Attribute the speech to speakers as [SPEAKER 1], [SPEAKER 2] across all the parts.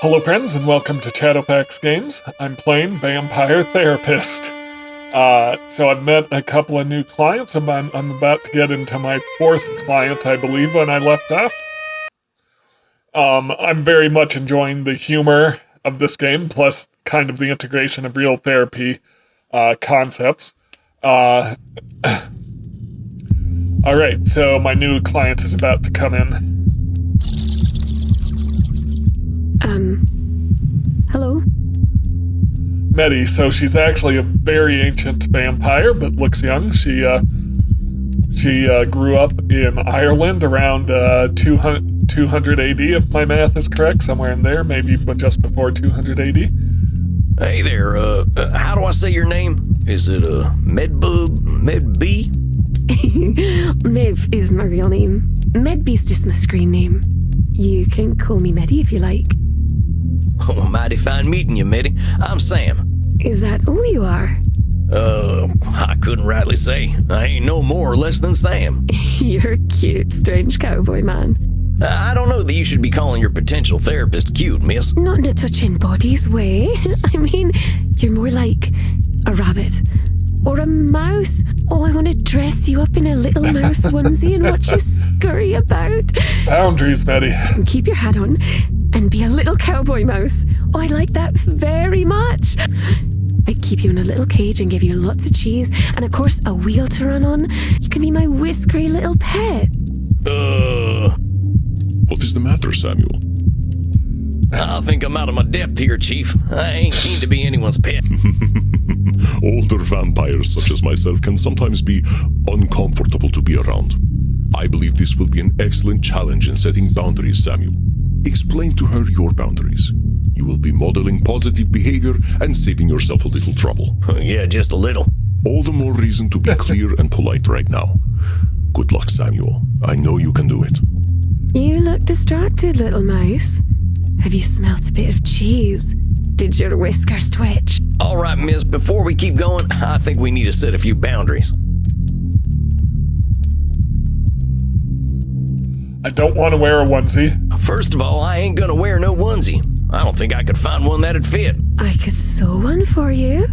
[SPEAKER 1] Hello friends and welcome to Chadowfax Games. I'm playing Vampire Therapist. So I've met a couple of new clients and I'm about to get into my fourth client, I believe, when I left off. I'm very much enjoying the humor of this game, plus kind of the integration of real therapy concepts. Alright, so my new client is about to come in.
[SPEAKER 2] Hello?
[SPEAKER 1] Meddy, so she's actually a very ancient vampire, but looks young. She grew up in Ireland around 200 AD, if my math is correct, somewhere in there, maybe just before 200 AD.
[SPEAKER 3] Hey there, how do I say your name? Is it, Medbub?
[SPEAKER 2] Mev is my real name. Medby's just my screen name. You can call me Meddy if you like.
[SPEAKER 3] Oh, mighty fine meeting you, Meddy. I'm Sam.
[SPEAKER 2] Is that all you are?
[SPEAKER 3] I couldn't rightly say. I ain't no more or less than Sam.
[SPEAKER 2] You're a cute, strange cowboy man.
[SPEAKER 3] I don't know that you should be calling your potential therapist cute, miss.
[SPEAKER 2] Not in a touching bodies way. I mean, you're more like a rabbit. Or a mouse. Oh, I want to dress you up in a little mouse onesie and watch you scurry about.
[SPEAKER 1] Boundaries, Meddy.
[SPEAKER 2] And keep your hat on and be a little cowboy mouse. Oh, I like that very much. I'd keep you in a little cage and give you lots of cheese and, of course, a wheel to run on. You can be my whiskery little pet.
[SPEAKER 4] What is the matter, Samuel?
[SPEAKER 3] I think I'm out of my depth here, Chief. I ain't keen to be anyone's pet.
[SPEAKER 4] Older vampires such as myself can sometimes be uncomfortable to be around. I believe this will be an excellent challenge in setting boundaries, Samuel. Explain to her your boundaries. You will be modeling positive behavior and saving yourself a little trouble.
[SPEAKER 3] Yeah, just a little.
[SPEAKER 4] All the more reason to be clear and polite right now. Good luck, Samuel. I know you can do it.
[SPEAKER 2] You look distracted, little mouse. Have you smelt a bit of cheese? Did your whiskers twitch?
[SPEAKER 3] All right, miss, before we keep going, I think we need to set a few boundaries.
[SPEAKER 1] I don't want to wear a onesie.
[SPEAKER 3] First of all, I ain't gonna wear no onesie. I don't think I could find one that'd fit.
[SPEAKER 2] I could sew one for you.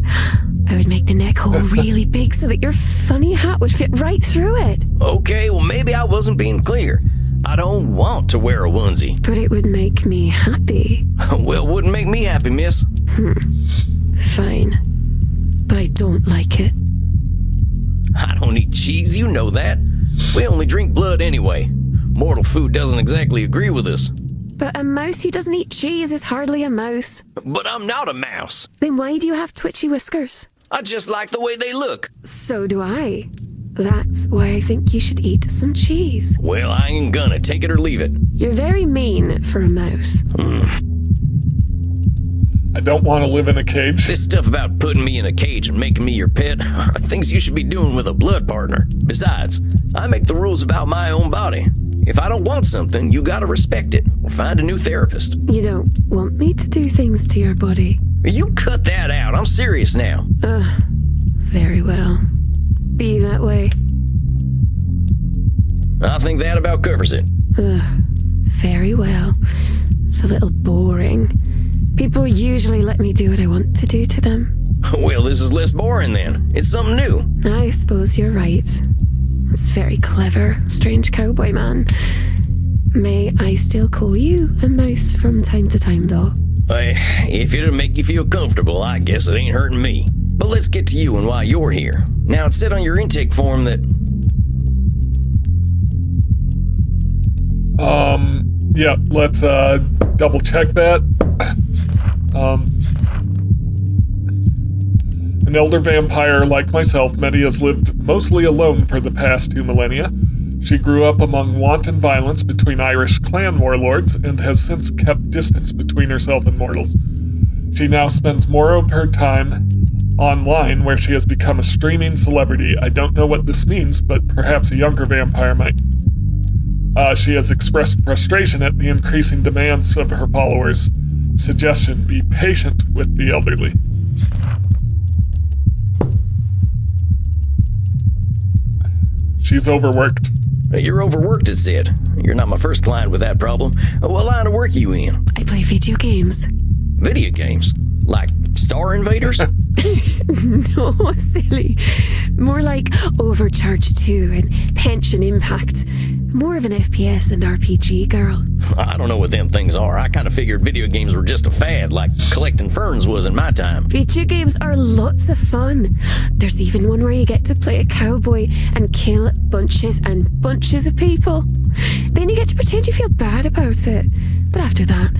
[SPEAKER 2] I would make the neck hole really big so that your funny hat would fit right through it.
[SPEAKER 3] Okay, well, maybe I wasn't being clear. I don't want to wear a onesie.
[SPEAKER 2] But it would make me happy.
[SPEAKER 3] Well, wouldn't make me happy, miss.
[SPEAKER 2] Fine. But I don't like it.
[SPEAKER 3] I don't eat cheese, you know that. We only drink blood anyway. Mortal food doesn't exactly agree with us.
[SPEAKER 2] But a mouse who doesn't eat cheese is hardly a mouse.
[SPEAKER 3] But I'm not a mouse.
[SPEAKER 2] Then why do you have twitchy whiskers?
[SPEAKER 3] I just like the way they look.
[SPEAKER 2] So do I. That's why I think you should eat some cheese.
[SPEAKER 3] Well, I ain't gonna. Take it or leave it.
[SPEAKER 2] You're very mean for a mouse.
[SPEAKER 1] I don't want to live in a cage.
[SPEAKER 3] This stuff about putting me in a cage and making me your pet are things you should be doing with a blood partner. Besides, I make the rules about my own body. If I don't want something, you gotta respect it or find a new therapist.
[SPEAKER 2] You don't want me to do things to your body?
[SPEAKER 3] You cut that out. I'm serious now.
[SPEAKER 2] Very well. Be that way.
[SPEAKER 3] I think that about covers it.
[SPEAKER 2] Very well. It's a little boring. People usually let me do what I want to do to them.
[SPEAKER 3] Well, this is less boring then. It's something new.
[SPEAKER 2] I suppose you're right. It's very clever, strange cowboy man. May I still call you a mouse from time to time, though?
[SPEAKER 3] If it'll make you feel comfortable, I guess it ain't hurting me. But let's get to you and why you're here. Now, it said on your intake form that...
[SPEAKER 1] Yeah, let's, double check that. An elder vampire like myself, Meddy has lived mostly alone for the past 2 millennia. She grew up among wanton violence between Irish clan warlords and has since kept distance between herself and mortals. She now spends more of her time online, where she has become a streaming celebrity. I don't know what this means, but perhaps a younger vampire might. She has expressed frustration at the increasing demands of her followers. Suggestion: be patient with the elderly. She's overworked.
[SPEAKER 3] You're overworked, it said. You're not my first client with that problem. What line of work are you in?
[SPEAKER 2] I play video games.
[SPEAKER 3] Video games? Like Star Invaders?
[SPEAKER 2] No, silly. More like Overcharge 2 and Pension Impact. More of an FPS and RPG girl.
[SPEAKER 3] I don't know what them things are. I kind of figured video games were just a fad, like collecting ferns was in my time.
[SPEAKER 2] Video games are lots of fun. There's even one where you get to play a cowboy and kill bunches and bunches of people. Then you get to pretend you feel bad about it. But after that,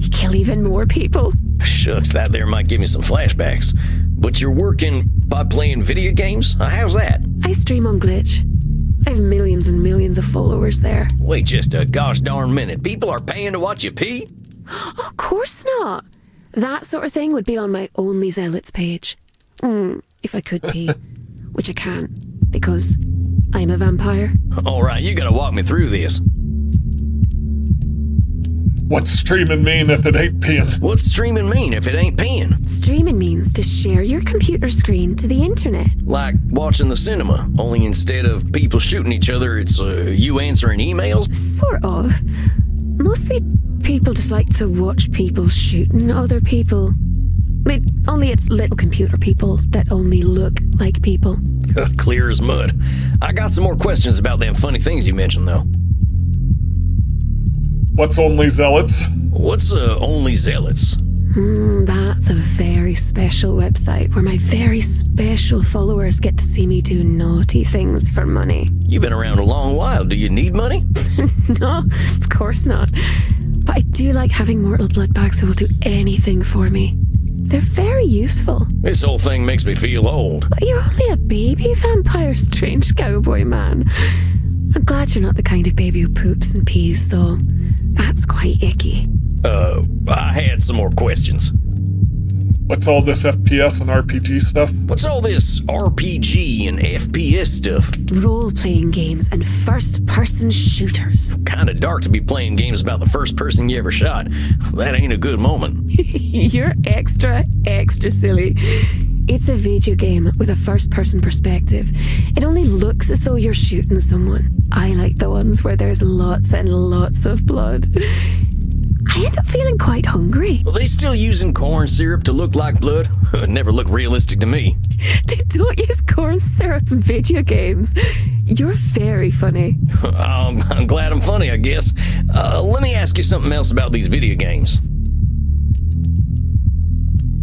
[SPEAKER 2] you kill even more people.
[SPEAKER 3] Shucks, that there might give me some flashbacks. But you're working by playing video games? How's that?
[SPEAKER 2] I stream on Glitch. I have millions and millions of followers there.
[SPEAKER 3] Wait just a gosh darn minute. People are paying to watch you pee?
[SPEAKER 2] Of course not. That sort of thing would be on my Only Zealots page. If I could pee. Which I can't, because I'm a vampire.
[SPEAKER 3] All right, you gotta walk me through this.
[SPEAKER 1] What's streaming mean if it ain't peeing?
[SPEAKER 3] What's streaming mean if it ain't peeing?
[SPEAKER 2] Streaming means to share your computer screen to the internet.
[SPEAKER 3] Like watching the cinema, only instead of people shooting each other, it's you answering emails?
[SPEAKER 2] Sort of. Mostly people just like to watch people shooting other people. Only it's little computer people that only look like people.
[SPEAKER 3] Clear as mud. I got some more questions about them funny things you mentioned, though.
[SPEAKER 1] What's Only Zealots?
[SPEAKER 3] What's Only Zealots?
[SPEAKER 2] That's a very special website where my very special followers get to see me do naughty things for money.
[SPEAKER 3] You've been around a long while. Do you need money?
[SPEAKER 2] No, of course not. But I do like having mortal bloodbags who will do anything for me. They're very useful.
[SPEAKER 3] This whole thing makes me feel old.
[SPEAKER 2] But you're only a baby vampire, strange cowboy man. I'm glad you're not the kind of baby who poops and pees, though. That's quite icky.
[SPEAKER 3] I had some more questions.
[SPEAKER 1] What's all this FPS and RPG stuff?
[SPEAKER 3] What's all this RPG and FPS stuff?
[SPEAKER 2] Role-playing games and first-person shooters.
[SPEAKER 3] Kinda dark to be playing games about the first person you ever shot. That ain't a good moment.
[SPEAKER 2] You're extra silly. It's a video game with a first-person perspective. It only looks as though you're shooting someone. I like the ones where there's lots and lots of blood. I end up feeling quite hungry.
[SPEAKER 3] Well, they still using corn syrup to look like blood? It never looked realistic to me.
[SPEAKER 2] They don't use corn syrup in video games. You're very funny.
[SPEAKER 3] I'm glad I'm funny, I guess. Let me ask you something else about these video games.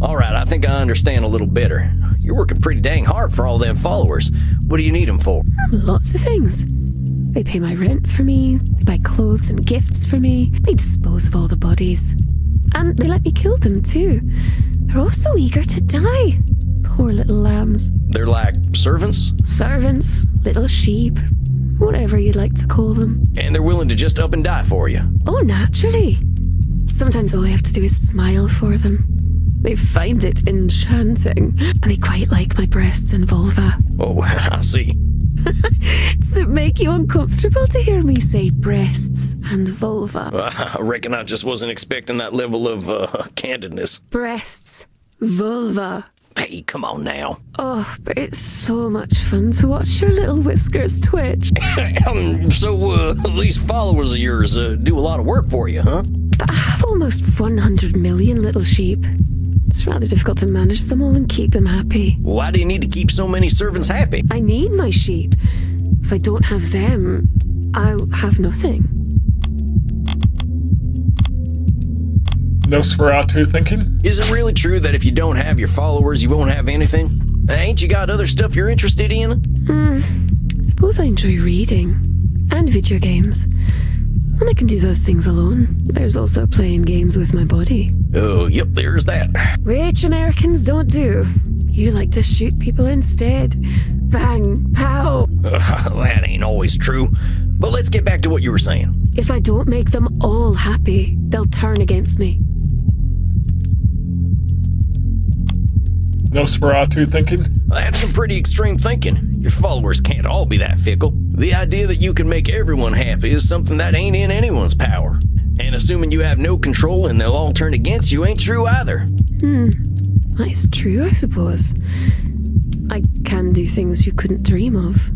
[SPEAKER 3] All right, I think I understand a little better. You're working pretty dang hard for all them followers. What do you need them for?
[SPEAKER 2] Lots of things. They pay my rent for me, they buy clothes and gifts for me, they dispose of all the bodies. And they let me kill them too. They're all so eager to die. Poor little lambs.
[SPEAKER 3] They're like servants?
[SPEAKER 2] Servants, little sheep, whatever you'd like to call them.
[SPEAKER 3] And they're willing to just up and die for you?
[SPEAKER 2] Oh, naturally. Sometimes all I have to do is smile for them. They find it enchanting. And they quite like my breasts and vulva.
[SPEAKER 3] Oh, I see.
[SPEAKER 2] Does it make you uncomfortable to hear me say breasts and vulva?
[SPEAKER 3] I reckon I just wasn't expecting that level of candidness.
[SPEAKER 2] Breasts, vulva.
[SPEAKER 3] Hey, come on now.
[SPEAKER 2] Oh, but it's so much fun to watch your little whiskers twitch.
[SPEAKER 3] So these followers of yours do a lot of work for you, huh?
[SPEAKER 2] But I have almost 100 million little sheep. It's rather difficult to manage them all and keep them happy.
[SPEAKER 3] Why do you need to keep so many servants happy?
[SPEAKER 2] I need my sheep. If I don't have them, I'll have nothing.
[SPEAKER 1] Nosferatu thinking?
[SPEAKER 3] Is it really true that if you don't have your followers, you won't have anything? Ain't you got other stuff you're interested in?
[SPEAKER 2] I suppose I enjoy reading. And video games. And I can do those things alone. There's also playing games with my body.
[SPEAKER 3] Oh, yep, there's that.
[SPEAKER 2] Which Americans don't do. You like to shoot people instead. Bang, pow.
[SPEAKER 3] That ain't always true. But let's get back to what you were saying.
[SPEAKER 2] If I don't make them all happy, they'll turn against me.
[SPEAKER 1] Nosferatu thinking?
[SPEAKER 3] That's some pretty extreme thinking. Your followers can't all be that fickle. The idea that you can make everyone happy is something that ain't in anyone's power. And assuming you have no control and they'll all turn against you ain't true either.
[SPEAKER 2] That is true, I suppose. I can do things you couldn't dream of.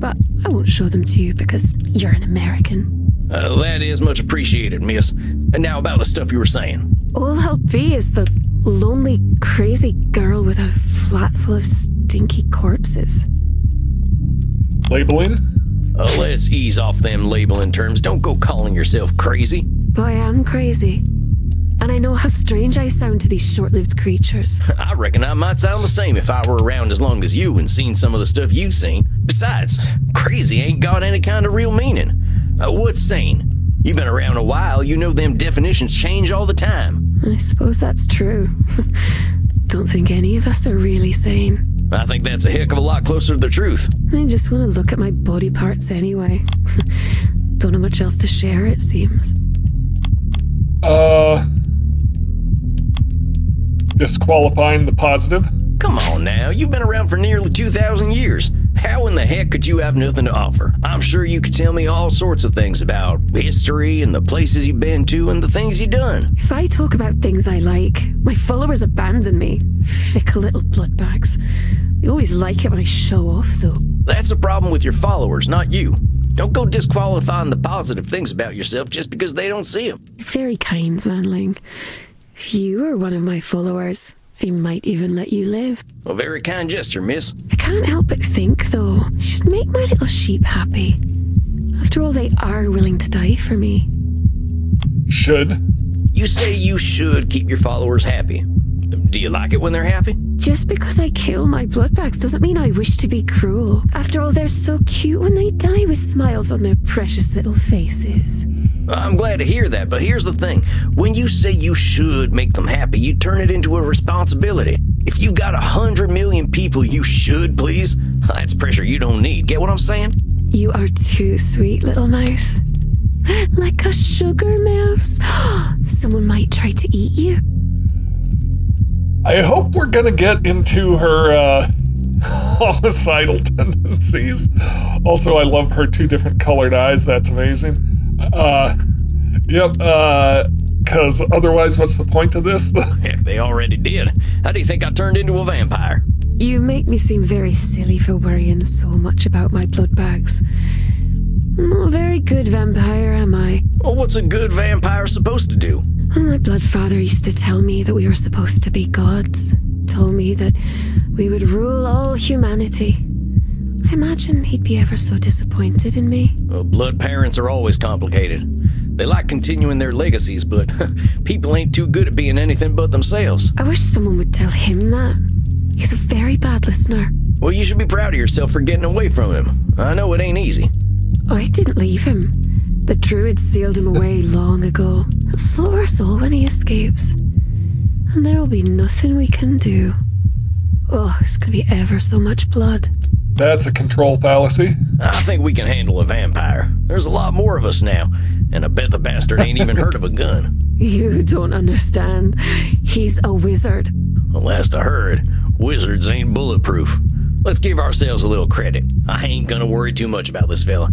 [SPEAKER 2] but I won't show them to you because you're an American.
[SPEAKER 3] That is much appreciated, miss. And now about the stuff you were saying.
[SPEAKER 2] All I'll be is the lonely, crazy girl with a flat full of stinky corpses.
[SPEAKER 1] Labeling?
[SPEAKER 3] Let's ease off them labeling terms. Don't go calling yourself crazy.
[SPEAKER 2] But I am crazy. And I know how strange I sound to these short-lived creatures.
[SPEAKER 3] I reckon I might sound the same if I were around as long as you and seen some of the stuff you've seen. Besides, crazy ain't got any kind of real meaning. What's sane? You've been around a while, you know them definitions change all the time.
[SPEAKER 2] I suppose that's true. Don't think any of us are really sane.
[SPEAKER 3] I think that's a heck of a lot closer to the truth.
[SPEAKER 2] I just want to look at my body parts anyway. Don't have much else to share, it seems.
[SPEAKER 1] Disqualifying the positive?
[SPEAKER 3] Come on now, you've been around for nearly 2,000 years. How in the heck could you have nothing to offer? I'm sure you could tell me all sorts of things about history and the places you've been to and the things you've done.
[SPEAKER 2] If I talk about things I like, my followers abandon me. Fickle little bloodbags. They always like it when I show off, though.
[SPEAKER 3] That's a problem with your followers, not you. Don't go disqualifying the positive things about yourself just because they don't see them.
[SPEAKER 2] You're very kind, Manling. If you were one of my followers, I might even let you live.
[SPEAKER 3] A very kind gesture, miss.
[SPEAKER 2] I can't help but think, though, I should make my little sheep happy. After all, they are willing to die for me.
[SPEAKER 1] Should?
[SPEAKER 3] You say you should keep your followers happy. Do you like it when they're happy?
[SPEAKER 2] Just because I kill my bloodbags doesn't mean I wish to be cruel. After all, they're so cute when they die with smiles on their precious little faces.
[SPEAKER 3] I'm glad to hear that, but here's the thing. When you say you should make them happy, you turn it into a responsibility. If you got 100 million people you should please, that's pressure you don't need. Get what I'm saying?
[SPEAKER 2] You are too sweet, little mouse. Like a sugar mouse. Someone might try to eat you.
[SPEAKER 1] I hope we're gonna get into her homicidal tendencies. Also, I love her 2 different colored eyes. That's amazing. Because otherwise, what's the point of this?
[SPEAKER 3] Heck, they already did. How do you think I turned into a vampire?
[SPEAKER 2] You make me seem very silly for worrying so much about my blood bags. I'm not a very good vampire, am I?
[SPEAKER 3] Well, what's a good vampire supposed to do?
[SPEAKER 2] My blood father used to tell me that we were supposed to be gods. Told me that we would rule all humanity. I imagine he'd be ever so disappointed in me.
[SPEAKER 3] Well, blood parents are always complicated. They like continuing their legacies, but people ain't too good at being anything but themselves.
[SPEAKER 2] I wish someone would tell him that. He's a very bad listener.
[SPEAKER 3] Well, you should be proud of yourself for getting away from him. I know it ain't easy.
[SPEAKER 2] I didn't leave him. The druid sealed him away long ago. He'll slow our soul when he escapes. And there will be nothing we can do. Oh, it's gonna be ever so much blood.
[SPEAKER 1] That's a control fallacy.
[SPEAKER 3] I think we can handle a vampire. There's a lot more of us now, and I bet the bastard ain't even heard of a gun.
[SPEAKER 2] You don't understand. He's a wizard.
[SPEAKER 3] Well, last I heard, wizards ain't bulletproof. Let's give ourselves a little credit. I ain't gonna worry too much about this fella.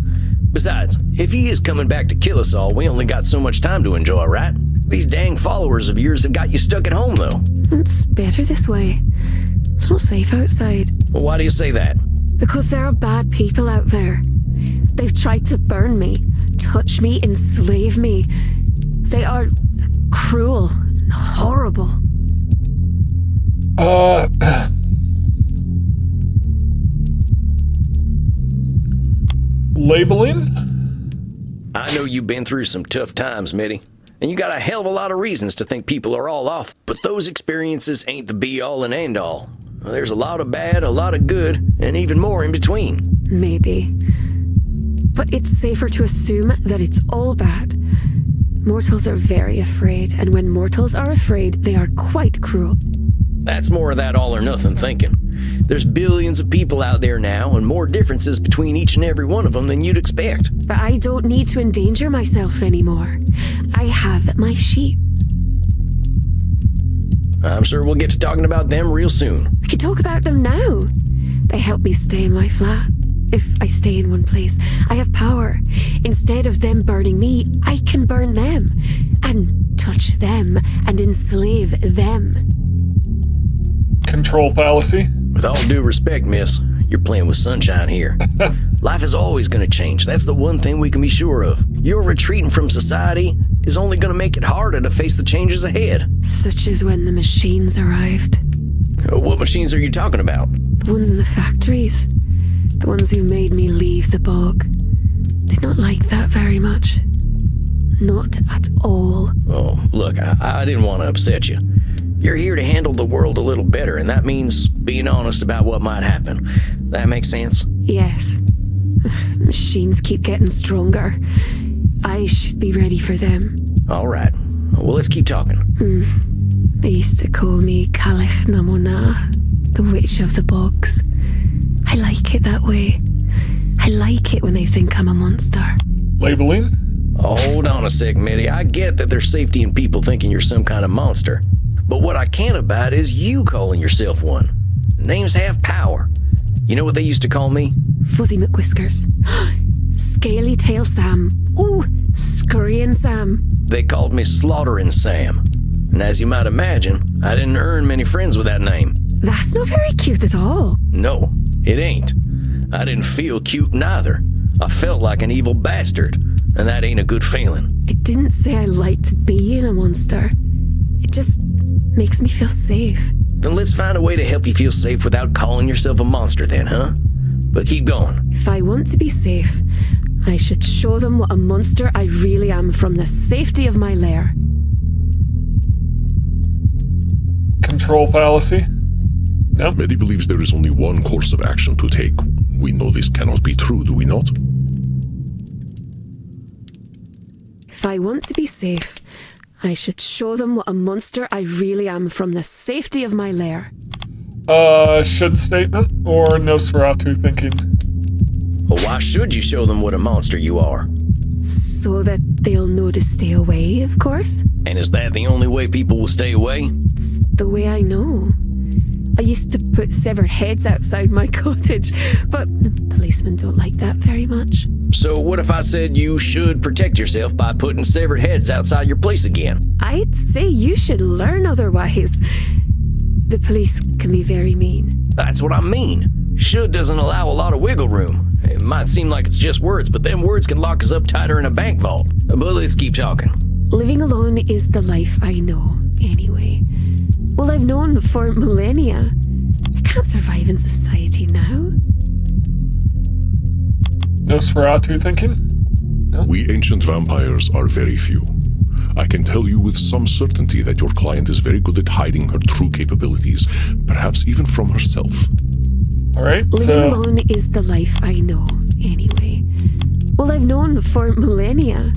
[SPEAKER 3] Besides, if he is coming back to kill us all, we only got so much time to enjoy, right? These dang followers of yours have got you stuck at home, though.
[SPEAKER 2] It's better this way. It's not safe outside.
[SPEAKER 3] Well, why do you say that?
[SPEAKER 2] Because there are bad people out there. They've tried to burn me, touch me, enslave me. They are cruel and horrible.
[SPEAKER 1] Labeling?
[SPEAKER 3] I know you've been through some tough times, Mitty, and you got a hell of a lot of reasons to think people are all off, but those experiences ain't the be-all and end-all. There's a lot of bad, a lot of good, and even more in between.
[SPEAKER 2] Maybe. But it's safer to assume that it's all bad. Mortals are very afraid, and when mortals are afraid, they are quite cruel.
[SPEAKER 3] That's more of that all-or-nothing thinking. There's billions of people out there now, and more differences between each and every one of them than you'd expect.
[SPEAKER 2] But I don't need to endanger myself anymore. I have my sheep.
[SPEAKER 3] I'm sure we'll get to talking about them real soon.
[SPEAKER 2] We can talk about them now. They help me stay in my flat. If I stay in one place, I have power. Instead of them burning me, I can burn them. And touch them and enslave them.
[SPEAKER 1] Control fallacy?
[SPEAKER 3] With all due respect, miss, you're playing with sunshine here. Life is always going to change. That's the one thing we can be sure of. Your retreating from society is only going to make it harder to face the changes ahead.
[SPEAKER 2] Such as when the machines arrived.
[SPEAKER 3] What machines are you talking about?
[SPEAKER 2] The ones in the factories. The ones who made me leave the bog. Did not like that very much. Not at all.
[SPEAKER 3] Oh, look, I didn't want to upset you. You're here to handle the world a little better, and that means being honest about what might happen. That makes sense?
[SPEAKER 2] Yes. The machines keep getting stronger. I should be ready for them.
[SPEAKER 3] All right. Well, let's keep talking.
[SPEAKER 2] They used to call me Calich Namona, the witch of the bogs. I like it that way. I like it when they think I'm a monster.
[SPEAKER 1] Labeling?
[SPEAKER 3] Hold on a sec, Mitty. I get that there's safety in people thinking you're some kind of monster. But what I can't abide is you calling yourself one. Names have power. You know what they used to call me?
[SPEAKER 2] Fuzzy McWhiskers. Scaly Tail Sam. Ooh, Scurrying Sam.
[SPEAKER 3] They called me Slaughterin' Sam. And as you might imagine, I didn't earn many friends with that name.
[SPEAKER 2] That's not very cute at all.
[SPEAKER 3] No, it ain't. I didn't feel cute neither. I felt like an evil bastard, and that ain't a good feeling.
[SPEAKER 2] I didn't say I liked being a monster. It just makes me feel safe.
[SPEAKER 3] Then let's find a way to help you feel safe without calling yourself a monster then, huh? But keep going.
[SPEAKER 2] If I want to be safe, I should show them what a monster I really am from the safety of my lair.
[SPEAKER 1] Control fallacy? No?
[SPEAKER 4] Medi believes there is only one course of action to take. We know this cannot be true, do we not?
[SPEAKER 2] If I want to be safe, I should show them what a monster I really am from the safety of my lair.
[SPEAKER 1] Should statement or Nosferatu thinking?
[SPEAKER 3] Well, why should you show them what a monster you are?
[SPEAKER 2] So that they'll know to stay away, of course.
[SPEAKER 3] And is that the only way people will stay away?
[SPEAKER 2] It's the way I know. I used to put severed heads outside my cottage, but the policemen don't like that very much.
[SPEAKER 3] So what if I said you should protect yourself by putting severed heads outside your place again?
[SPEAKER 2] I'd say you should learn otherwise. The police can be very mean.
[SPEAKER 3] That's what I mean. Should doesn't allow a lot of wiggle room. It might seem like it's just words, but them words can lock us up tighter in a bank vault. But let's keep talking.
[SPEAKER 2] Living alone is the life I know, anyway. Well, I've known for millennia. I can't survive in society now.
[SPEAKER 1] Nosferatu thinking? No?
[SPEAKER 4] We ancient vampires are very few. I can tell you with some certainty that your client is very good at hiding her true capabilities, perhaps even from herself.
[SPEAKER 1] Alright,
[SPEAKER 2] Living
[SPEAKER 1] so...
[SPEAKER 2] alone is the life I know, anyway. Well, I've known for millennia.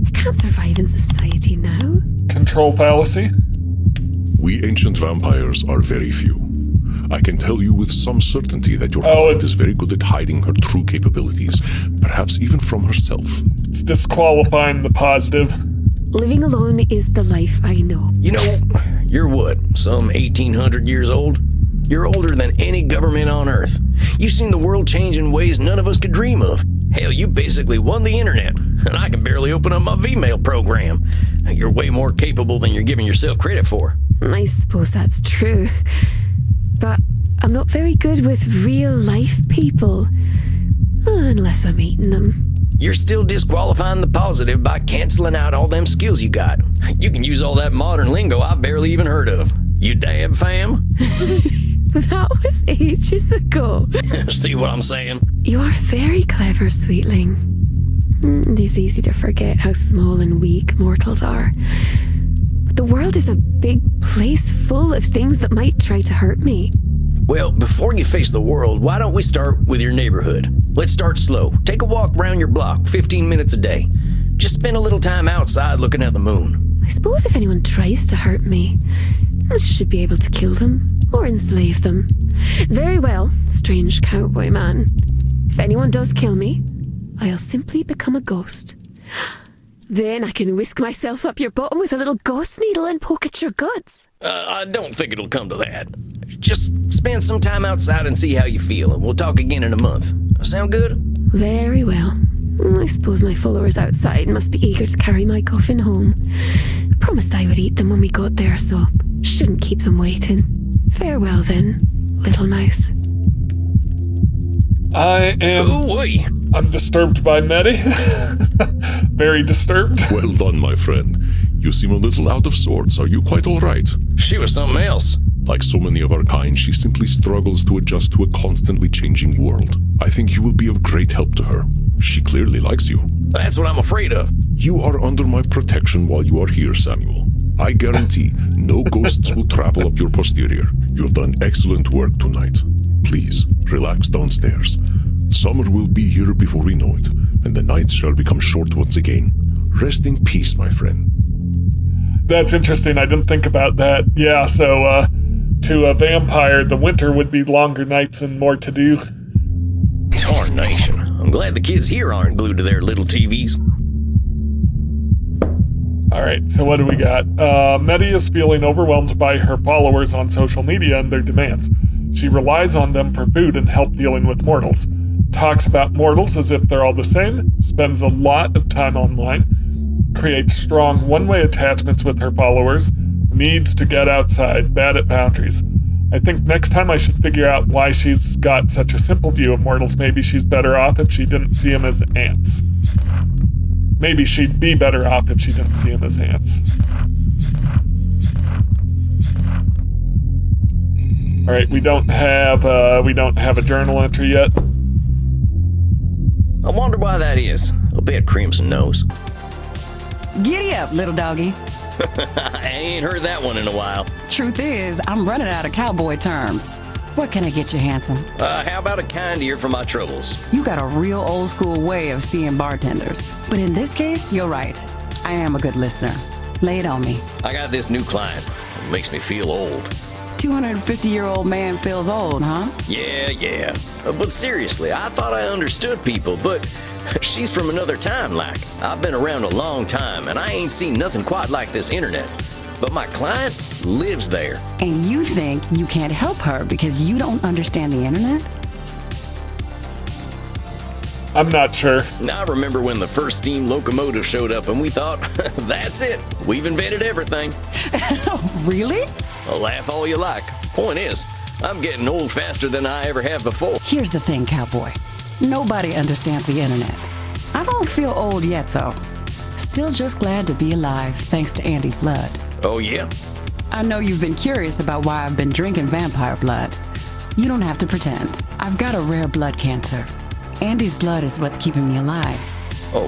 [SPEAKER 2] I can't survive in society now.
[SPEAKER 1] Control fallacy?
[SPEAKER 4] We ancient vampires are very few. I can tell you with some certainty that your client is very good at hiding her true capabilities, perhaps even from herself.
[SPEAKER 1] It's disqualifying the positive.
[SPEAKER 2] Living alone is the life I know.
[SPEAKER 3] You know, you're what, some 1,800 years old? You're older than any government on Earth. You've seen the world change in ways none of us could dream of. Hell, you basically won the internet, and I can barely open up my Vmail program. You're way more capable than you're giving yourself credit for.
[SPEAKER 2] I suppose that's true. But I'm not very good with real-life people. Unless I'm eating them.
[SPEAKER 3] You're still disqualifying the positive by canceling out all them skills you got. You can use all that modern lingo I've barely even heard of. You dab, fam?
[SPEAKER 2] That was ages ago.
[SPEAKER 3] See what I'm saying?
[SPEAKER 2] You are very clever, sweetling. It is easy to forget how small and weak mortals are. The world is a big place full of things that might try to hurt me.
[SPEAKER 3] Well, before you face the world, why don't we start with your neighborhood? Let's start slow. Take a walk around your block, 15 minutes a day. Just spend a little time outside looking at the moon.
[SPEAKER 2] I suppose if anyone tries to hurt me, I should be able to kill them or enslave them. Very well, strange cowboy man. If anyone does kill me, I'll simply become a ghost. Then I can whisk myself up your bottom with a little ghost needle and poke at your guts.
[SPEAKER 3] I don't think it'll come to that. Just spend some time outside and see how you feel, and we'll talk again in a month. Sound good?
[SPEAKER 2] Very well. I suppose my followers outside must be eager to carry my coffin home. I promised I would eat them when we got there, so shouldn't keep them waiting. Farewell then, little mouse.
[SPEAKER 1] I am
[SPEAKER 3] Ooh-wee.
[SPEAKER 1] undisturbed by Nettie. Very disturbed.
[SPEAKER 4] Well done, my friend. You seem a little out of sorts. Are you quite all right?
[SPEAKER 3] She was something else.
[SPEAKER 4] Like so many of our kind, she simply struggles to adjust to a constantly changing world. I think you will be of great help to her. She clearly likes you.
[SPEAKER 3] That's what I'm afraid of.
[SPEAKER 4] You are under my protection while you are here, Samuel. I guarantee no ghosts will travel up your posterior. You have done excellent work tonight. Please, relax downstairs. Summer will be here before we know it, and the nights shall become short once again. Rest in peace, my friend.
[SPEAKER 1] That's interesting. I didn't think about that. Yeah, so to a vampire, the winter would be longer nights and more to do.
[SPEAKER 3] Tarnation. I'm glad the kids here aren't glued to their little TVs.
[SPEAKER 1] All right, so what do we got? Medi is feeling overwhelmed by her followers on social media and their demands. She relies on them for food and help dealing with mortals. Talks about mortals as if they're all the same, spends a lot of time online, creates strong one-way attachments with her followers, needs to get outside, bad at boundaries. I think next time I should figure out why she's got such a simple view of mortals. Maybe she's better off if she didn't see them as ants. Maybe she'd be better off if she didn't see them as ants. All right, we don't have a journal entry yet.
[SPEAKER 3] I wonder why that is. I'll bet Crimson knows.
[SPEAKER 5] Giddy up, little doggy.
[SPEAKER 3] I ain't heard that one in a while.
[SPEAKER 5] Truth is, I'm running out of cowboy terms. What can I get you, handsome?
[SPEAKER 3] How about a kind ear for my troubles?
[SPEAKER 5] You got a real old school way of seeing bartenders. But in this case, you're right. I am a good listener. Lay it on me.
[SPEAKER 3] I got this new client. It makes me feel old.
[SPEAKER 5] 250-year-old man feels old, huh?
[SPEAKER 3] Yeah. But seriously, I thought I understood people, but she's from another time, like. I've been around a long time, and I ain't seen nothing quite like this internet. But my client lives there.
[SPEAKER 5] And you think you can't help her because you don't understand the internet?
[SPEAKER 1] I'm not sure.
[SPEAKER 3] I remember when the first steam locomotive showed up, and we thought, that's it. We've invented everything.
[SPEAKER 5] Really?
[SPEAKER 3] Laugh all you like. Point is, I'm getting old faster than I ever have before.
[SPEAKER 5] Here's the thing, cowboy. Nobody understands the internet. I don't feel old yet, though. Still just glad to be alive, thanks to Andy's blood.
[SPEAKER 3] Oh, yeah?
[SPEAKER 5] I know you've been curious about why I've been drinking vampire blood. You don't have to pretend. I've got a rare blood cancer. Andy's blood is what's keeping me alive.
[SPEAKER 3] Oh,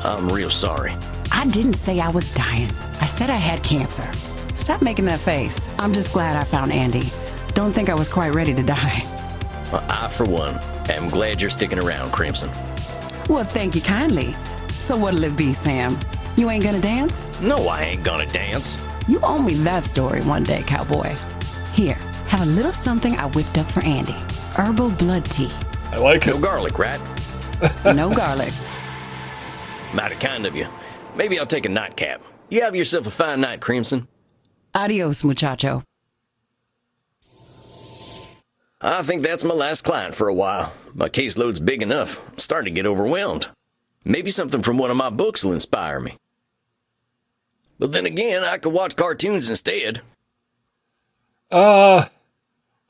[SPEAKER 3] I'm real sorry.
[SPEAKER 5] I didn't say I was dying. I said I had cancer. Stop making that face. I'm just glad I found Andy. Don't think I was quite ready to die.
[SPEAKER 3] Well, I, for one, am glad you're sticking around, Crimson.
[SPEAKER 5] Well, thank you kindly. So what'll it be, Sam? You ain't gonna dance?
[SPEAKER 3] No, I ain't gonna dance.
[SPEAKER 5] You owe me that story one day, cowboy. Here, have a little something I whipped up for Andy. Herbal blood tea.
[SPEAKER 1] I like
[SPEAKER 3] No
[SPEAKER 1] it.
[SPEAKER 3] garlic, right?
[SPEAKER 5] No garlic.
[SPEAKER 3] Mighty kind of you. Maybe I'll take a nightcap. You have yourself a fine night, Crimson.
[SPEAKER 5] Adios, muchacho.
[SPEAKER 3] I think that's my last client for a while. My caseload's big enough. I'm starting to get overwhelmed. Maybe something from one of my books will inspire me. But then again, I could watch cartoons instead.
[SPEAKER 1] Watch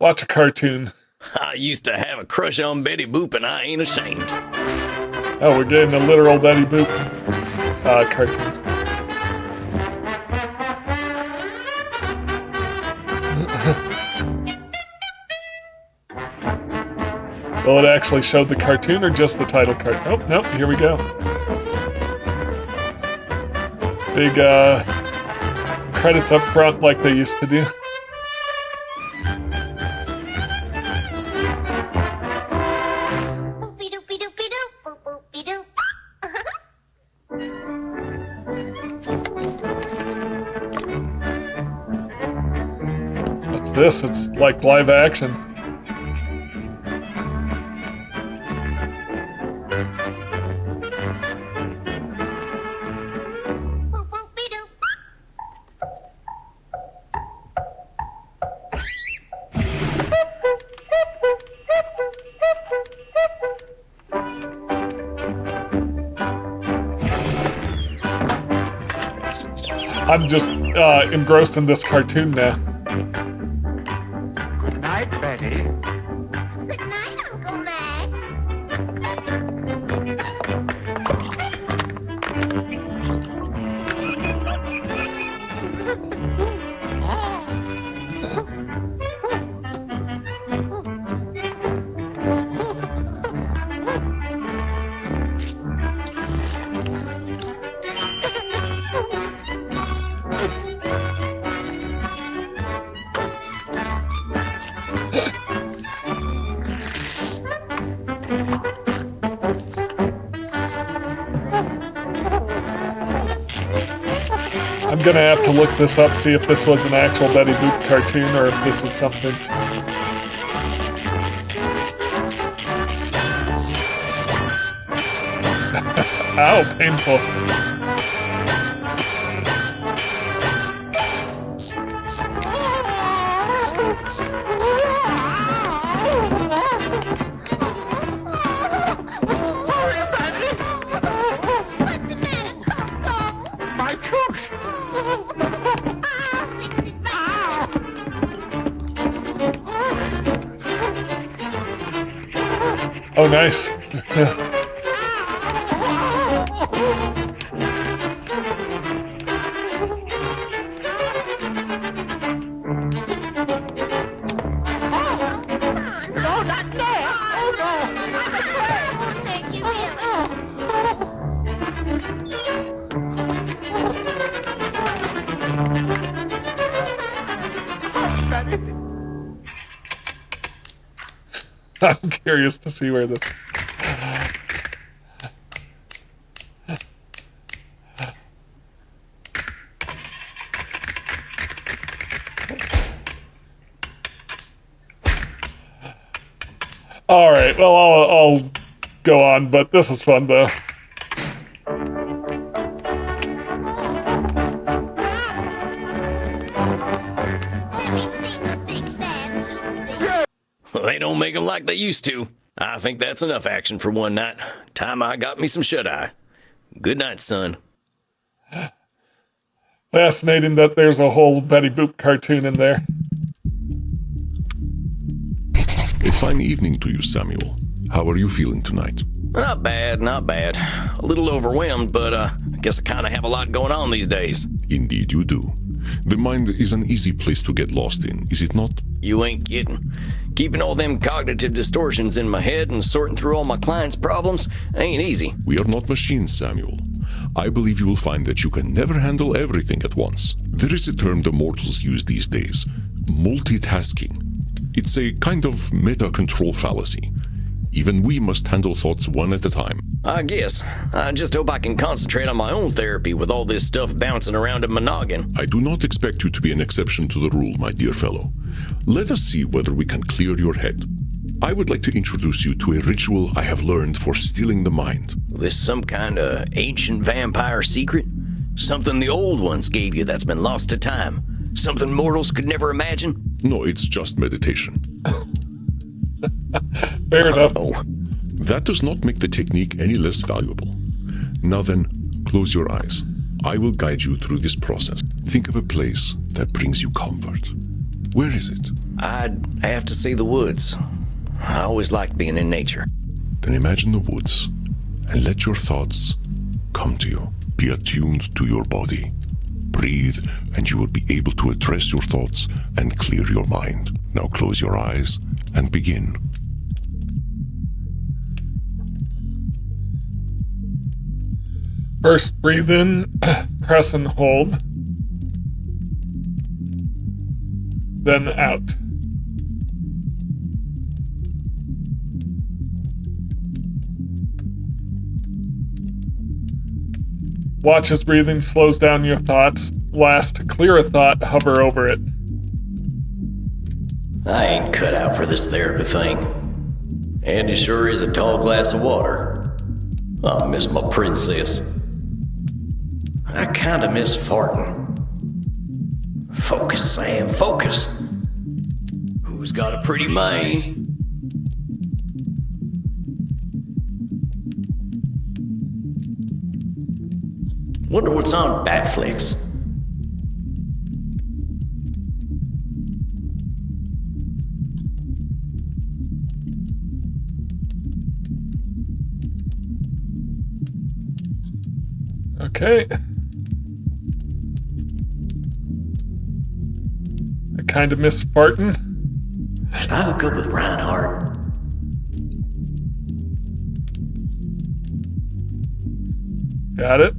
[SPEAKER 1] a cartoon.
[SPEAKER 3] I used to have a crush on Betty Boop, and I ain't ashamed.
[SPEAKER 1] Oh, we're getting a literal Betty Boop cartoon. Will it actually show the cartoon or just the title card? Oh, no, here we go. Big credits up front like they used to do.
[SPEAKER 6] Boopy doopy doopy doop, boop boopy doop.
[SPEAKER 1] What's this? It's like live action.
[SPEAKER 6] Boop boopy doop.
[SPEAKER 1] I'm just engrossed in this cartoon now.
[SPEAKER 7] Good night, Betty.
[SPEAKER 6] Good night, Uncle Mo.
[SPEAKER 1] I'm gonna have to look this up, see if this was an actual Betty Boop cartoon or if this is something. Ow, painful.
[SPEAKER 6] My gosh!
[SPEAKER 1] Oh, nice.
[SPEAKER 6] No, not there! Oh, no! Thank you,
[SPEAKER 1] I'm curious to see where this. All right. Well, I'll go on, but this is fun though.
[SPEAKER 3] Well, they don't make them like they used to. I think that's enough action for one night. Time I got me some shut-eye. Good night, son.
[SPEAKER 1] Fascinating that there's a whole Betty Boop cartoon in there.
[SPEAKER 4] A fine evening to you, Samuel. How are you feeling tonight?
[SPEAKER 3] Not bad, not bad. A little overwhelmed, but I guess I kind of have a lot going on these days.
[SPEAKER 4] Indeed you do. The mind is an easy place to get lost in, is it not?
[SPEAKER 3] You ain't kidding. Keeping all them cognitive distortions in my head and sorting through all my clients' problems ain't easy.
[SPEAKER 4] We are not machines, Samuel. I believe you will find that you can never handle everything at once. There is a term the mortals use these days, multitasking. It's a kind of meta-control fallacy. Even we must handle thoughts one at a time.
[SPEAKER 3] I guess. I just hope I can concentrate on my own therapy with all this stuff bouncing around in my noggin.
[SPEAKER 4] I do not expect you to be an exception to the rule, my dear fellow. Let us see whether we can clear your head. I would like to introduce you to a ritual I have learned for stilling the mind.
[SPEAKER 3] This some kind of ancient vampire secret? Something the old ones gave you that's been lost to time? Something mortals could never imagine?
[SPEAKER 4] No, it's just meditation.
[SPEAKER 1] Fair enough.
[SPEAKER 3] Oh,
[SPEAKER 4] That does not make the technique any less valuable. Now then, close your eyes. I will guide you through this process. Think of a place that brings you comfort. Where is it?
[SPEAKER 3] I'd have to say the woods. I always liked being in nature.
[SPEAKER 4] Then imagine the woods and let your thoughts come to you. Be attuned to your body. Breathe and you will be able to address your thoughts and clear your mind. Now close your eyes and begin.
[SPEAKER 1] First, breathe in, press and hold. Then out. Watch as breathing slows down your thoughts. Last, to clear a thought, hover over it.
[SPEAKER 3] I ain't cut out for this therapy thing. And it sure is a tall glass of water. I miss my princess. I kinda miss farting. Focus, Sam, focus. Who's got a pretty mane? Wonder what's on Batflix.
[SPEAKER 1] Okay. I kinda miss farting.
[SPEAKER 3] Should I hook up with Reinhardt?
[SPEAKER 1] Got it.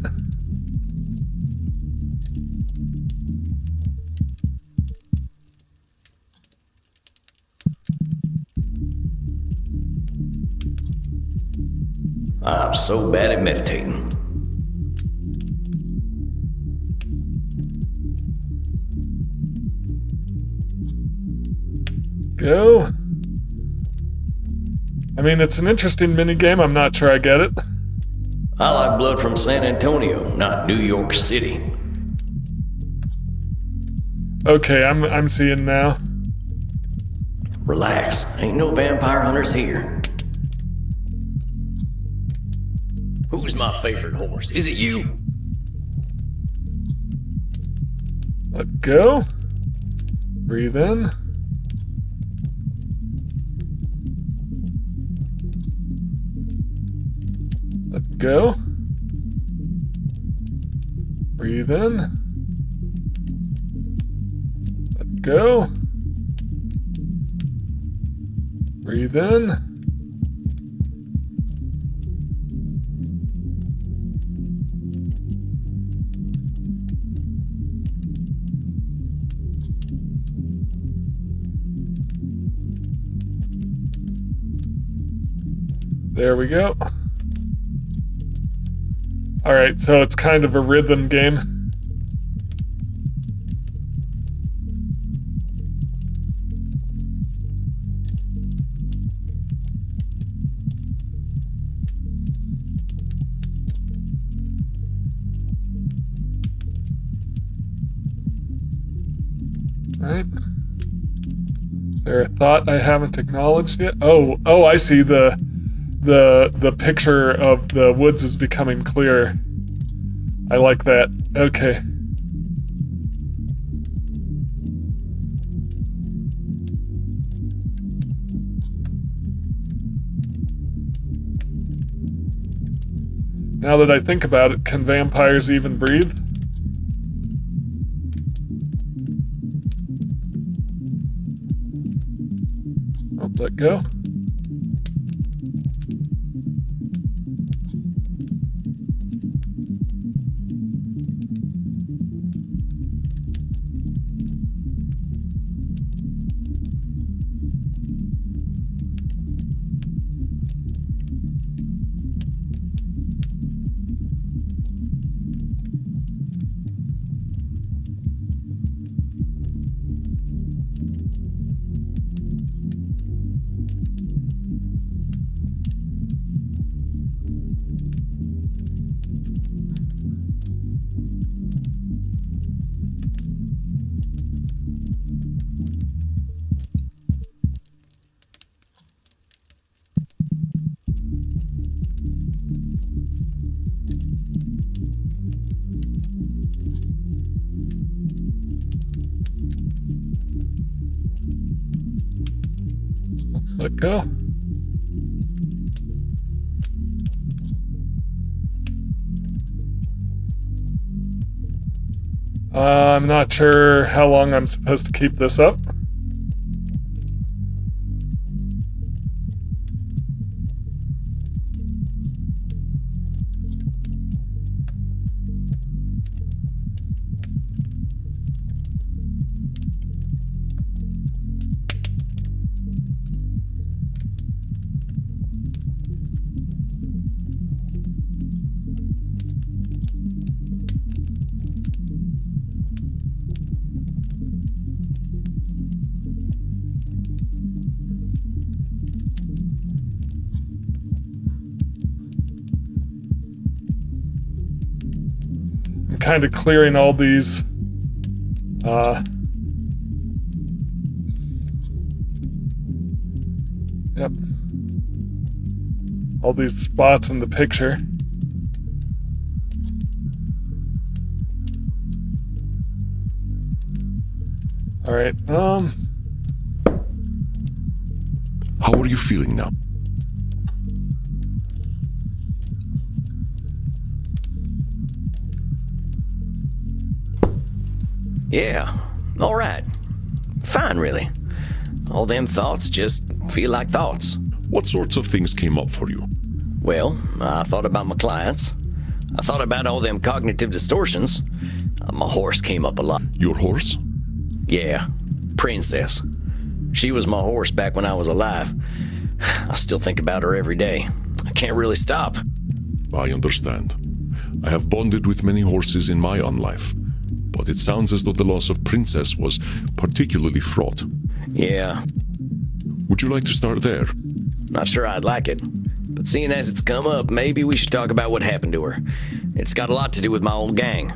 [SPEAKER 3] I'm so bad at meditating.
[SPEAKER 1] go. I mean, it's an interesting minigame. I'm not sure I get it.
[SPEAKER 3] I like blood from San Antonio, not New York City.
[SPEAKER 1] Okay, I'm seeing now.
[SPEAKER 3] Relax, ain't no vampire hunters here. Who's my favorite horse? Is it you?
[SPEAKER 1] Let go. Breathe in. Let go. Breathe in. Let go. Breathe in. There we go. Alright, so it's kind of a rhythm game. Right. Is there a thought I haven't acknowledged yet? Oh, I see the picture of the woods is becoming clearer. I like that. Okay. Now that I think about it, can vampires even breathe? Oh, let go. Let go. I'm not sure how long I'm supposed to keep this up. Kind of clearing all these yep, all these spots in the picture. All right,
[SPEAKER 4] How are you feeling now?
[SPEAKER 3] Yeah, all right. Fine, really. All them thoughts just feel like thoughts.
[SPEAKER 4] What sorts of things came up for you?
[SPEAKER 3] Well, I thought about my clients. I thought about all them cognitive distortions. My horse came up a lot.
[SPEAKER 4] Your horse?
[SPEAKER 3] Yeah, Princess. She was my horse back when I was alive. I still think about her every day. I can't really stop.
[SPEAKER 4] I understand. I have bonded with many horses in my own life, but it sounds as though the loss of Princess was particularly fraught.
[SPEAKER 3] Yeah,
[SPEAKER 4] Would you like to start there?
[SPEAKER 3] Not sure I'd like it. But seeing as it's come up, maybe we should talk about what happened to her. It's got a lot to do with my old gang.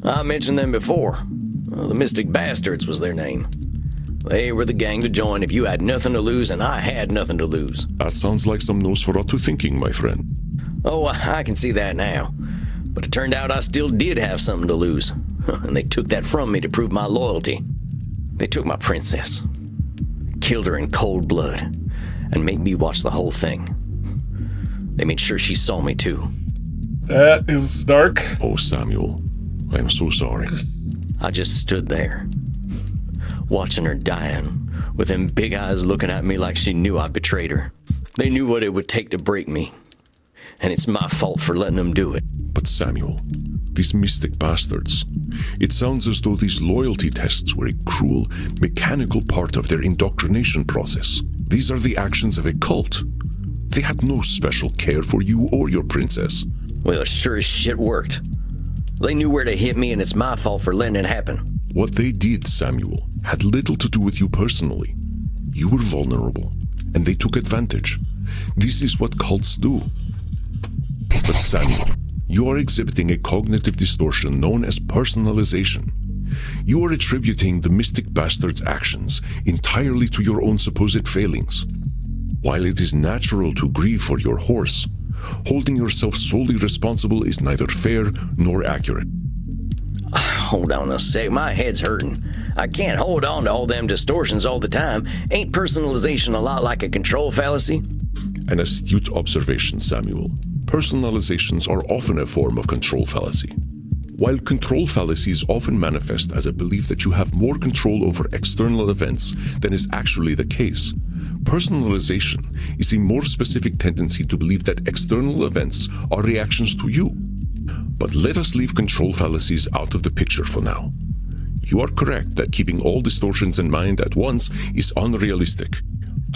[SPEAKER 3] I mentioned them before. The Mystic Bastards was their name. They were the gang to join if you had nothing to lose, and I had nothing to lose.
[SPEAKER 4] That sounds like some Nosferatu thinking, my friend.
[SPEAKER 3] Oh, I can see that now. But it turned out I still did have something to lose. And they took that from me to prove my loyalty. They took my princess, killed her in cold blood, and made me watch the whole thing. They made sure she saw me too.
[SPEAKER 1] That is dark.
[SPEAKER 4] Oh, Samuel, I am so sorry.
[SPEAKER 3] I just stood there, watching her dying, with them big eyes looking at me like she knew I betrayed her. They knew what it would take to break me, and it's my fault for letting them do it.
[SPEAKER 4] But Samuel, these Mystic Bastards, it sounds as though these loyalty tests were a cruel, mechanical part of their indoctrination process. These are the actions of a cult. They had no special care for you or your princess.
[SPEAKER 3] Well, it sure as shit worked. They knew where to hit me, and it's my fault for letting it happen.
[SPEAKER 4] What they did, Samuel, had little to do with you personally. You were vulnerable, and they took advantage. This is what cults do. But Samuel, you are exhibiting a cognitive distortion known as personalization. You are attributing the Mystic Bastards' actions entirely to your own supposed failings. While it is natural to grieve for your horse, holding yourself solely responsible is neither fair nor accurate.
[SPEAKER 3] Hold on a sec, my head's hurting. I can't hold on to all them distortions all the time. Ain't personalization a lot like a control fallacy?
[SPEAKER 4] An astute observation, Samuel. Personalizations are often a form of control fallacy. While control fallacies often manifest as a belief that you have more control over external events than is actually the case, personalization is a more specific tendency to believe that external events are reactions to you. But let us leave control fallacies out of the picture for now. You are correct that keeping all distortions in mind at once is unrealistic.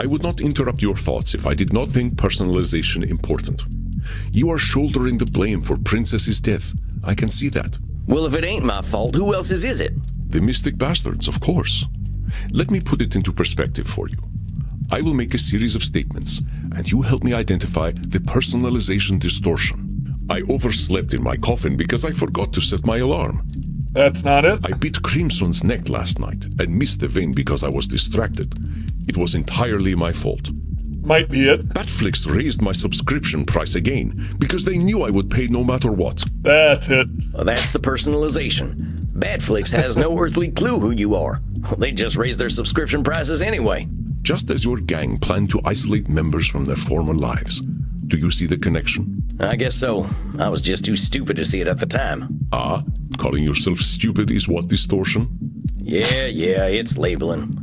[SPEAKER 4] I would not interrupt your thoughts if I did not think personalization important. You are shouldering the blame for Princess's death. I can see that.
[SPEAKER 3] Well, if it ain't my fault, who else's is it?
[SPEAKER 4] The Mystic Bastards, of course. Let me put it into perspective for you. I will make a series of statements, and you help me identify the personalization distortion. I overslept in my coffin because I forgot to set my alarm.
[SPEAKER 1] That's not it?
[SPEAKER 4] I bit Crimson's neck last night and missed the vein because I was distracted. It was entirely my fault.
[SPEAKER 1] Might be it.
[SPEAKER 4] Batflix raised my subscription price again because they knew I would pay no matter what.
[SPEAKER 1] That's it.
[SPEAKER 3] Well, that's the personalization. Badflix has no earthly clue who you are. They just raised their subscription prices anyway.
[SPEAKER 4] Just as your gang planned to isolate members from their former lives. Do you see the connection?
[SPEAKER 3] I guess so. I was just too stupid to see it at the time.
[SPEAKER 4] Ah, calling yourself stupid is what distortion?
[SPEAKER 3] Yeah, it's labeling.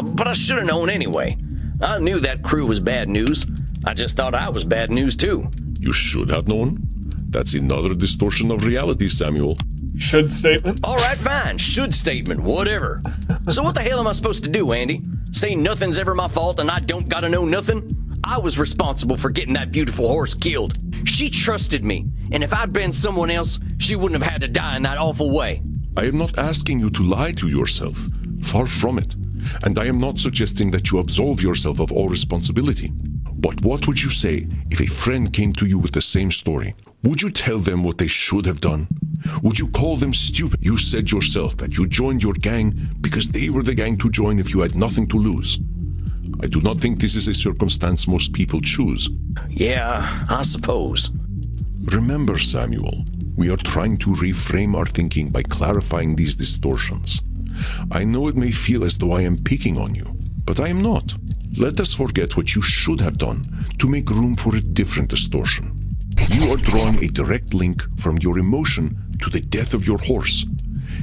[SPEAKER 3] But I should have known anyway. I knew that crew was bad news. I just thought I was bad news too.
[SPEAKER 4] You should have known. That's another distortion of reality, Samuel.
[SPEAKER 1] Should statement?
[SPEAKER 3] All right, fine. Should statement, whatever. So what the hell am I supposed to do, Andy? Say nothing's ever my fault and I don't gotta know nothing? I was responsible for getting that beautiful horse killed. She trusted me, and if I'd been someone else, she wouldn't have had to die in that awful way.
[SPEAKER 4] I am not asking you to lie to yourself. Far from it. And I am not suggesting that you absolve yourself of all responsibility. But what would you say if a friend came to you with the same story? Would you tell them what they should have done? Would you call them stupid? You said yourself that you joined your gang because they were the gang to join if you had nothing to lose. I do not think this is a circumstance most people choose.
[SPEAKER 3] Yeah, I suppose.
[SPEAKER 4] Remember, Samuel, we are trying to reframe our thinking by clarifying these distortions. I know it may feel as though I am picking on you, but I am not. Let us forget what you should have done to make room for a different distortion. You are drawing a direct link from your emotion to the death of your horse.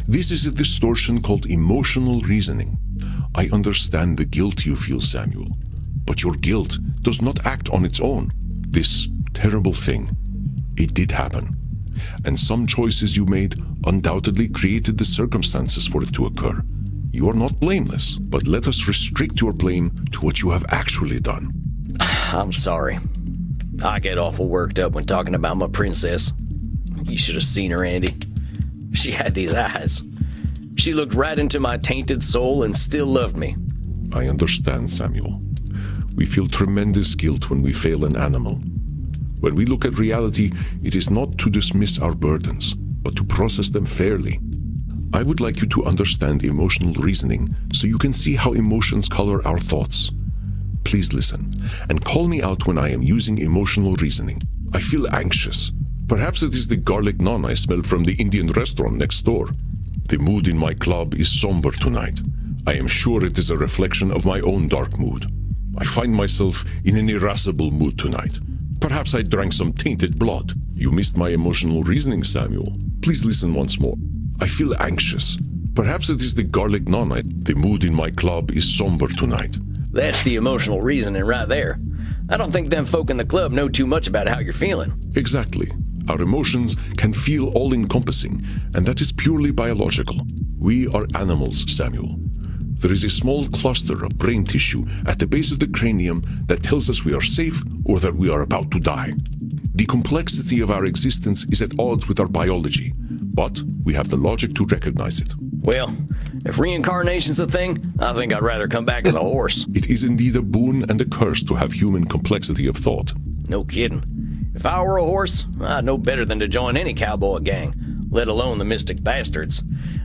[SPEAKER 4] This is a distortion called emotional reasoning. I understand the guilt you feel, Samuel, but your guilt does not act on its own. This terrible thing, it did happen. And some choices you made undoubtedly created the circumstances for it to occur. You are not blameless, but let us restrict your blame to what you have actually done.
[SPEAKER 3] I'm sorry. I get awful worked up when talking about my princess. You should have seen her, Andy. She had these eyes. She looked right into my tainted soul and still loved me.
[SPEAKER 4] I understand, Samuel. We feel tremendous guilt when we fail an animal. When we look at reality, it is not to dismiss our burdens, but to process them fairly. I would like you to understand emotional reasoning so you can see how emotions color our thoughts. Please listen, and call me out when I am using emotional reasoning. I feel anxious. Perhaps it is the garlic naan I smell from the Indian restaurant next door. The mood in my club is somber tonight. I am sure it is a reflection of my own dark mood. I find myself in an irascible mood tonight. Perhaps I drank some tainted blood. You missed my emotional reasoning, Samuel. Please listen once more. I feel anxious. Perhaps it is the garlic naan. The mood in my club is somber tonight.
[SPEAKER 3] That's the emotional reasoning right there. I don't think them folk in the club know too much about how you're feeling.
[SPEAKER 4] Exactly. Our emotions can feel all-encompassing, and that is purely biological. We are animals, Samuel. There is a small cluster of brain tissue at the base of the cranium that tells us we are safe or that we are about to die. The complexity of our existence is at odds with our biology, but we have the logic to recognize it.
[SPEAKER 3] Well, if reincarnation's a thing, I think I'd rather come back as a horse.
[SPEAKER 4] It is indeed a boon and a curse to have human complexity of thought.
[SPEAKER 3] No kidding. If I were a horse, I'd know better than to join any cowboy gang, let alone the Mystic Bastards.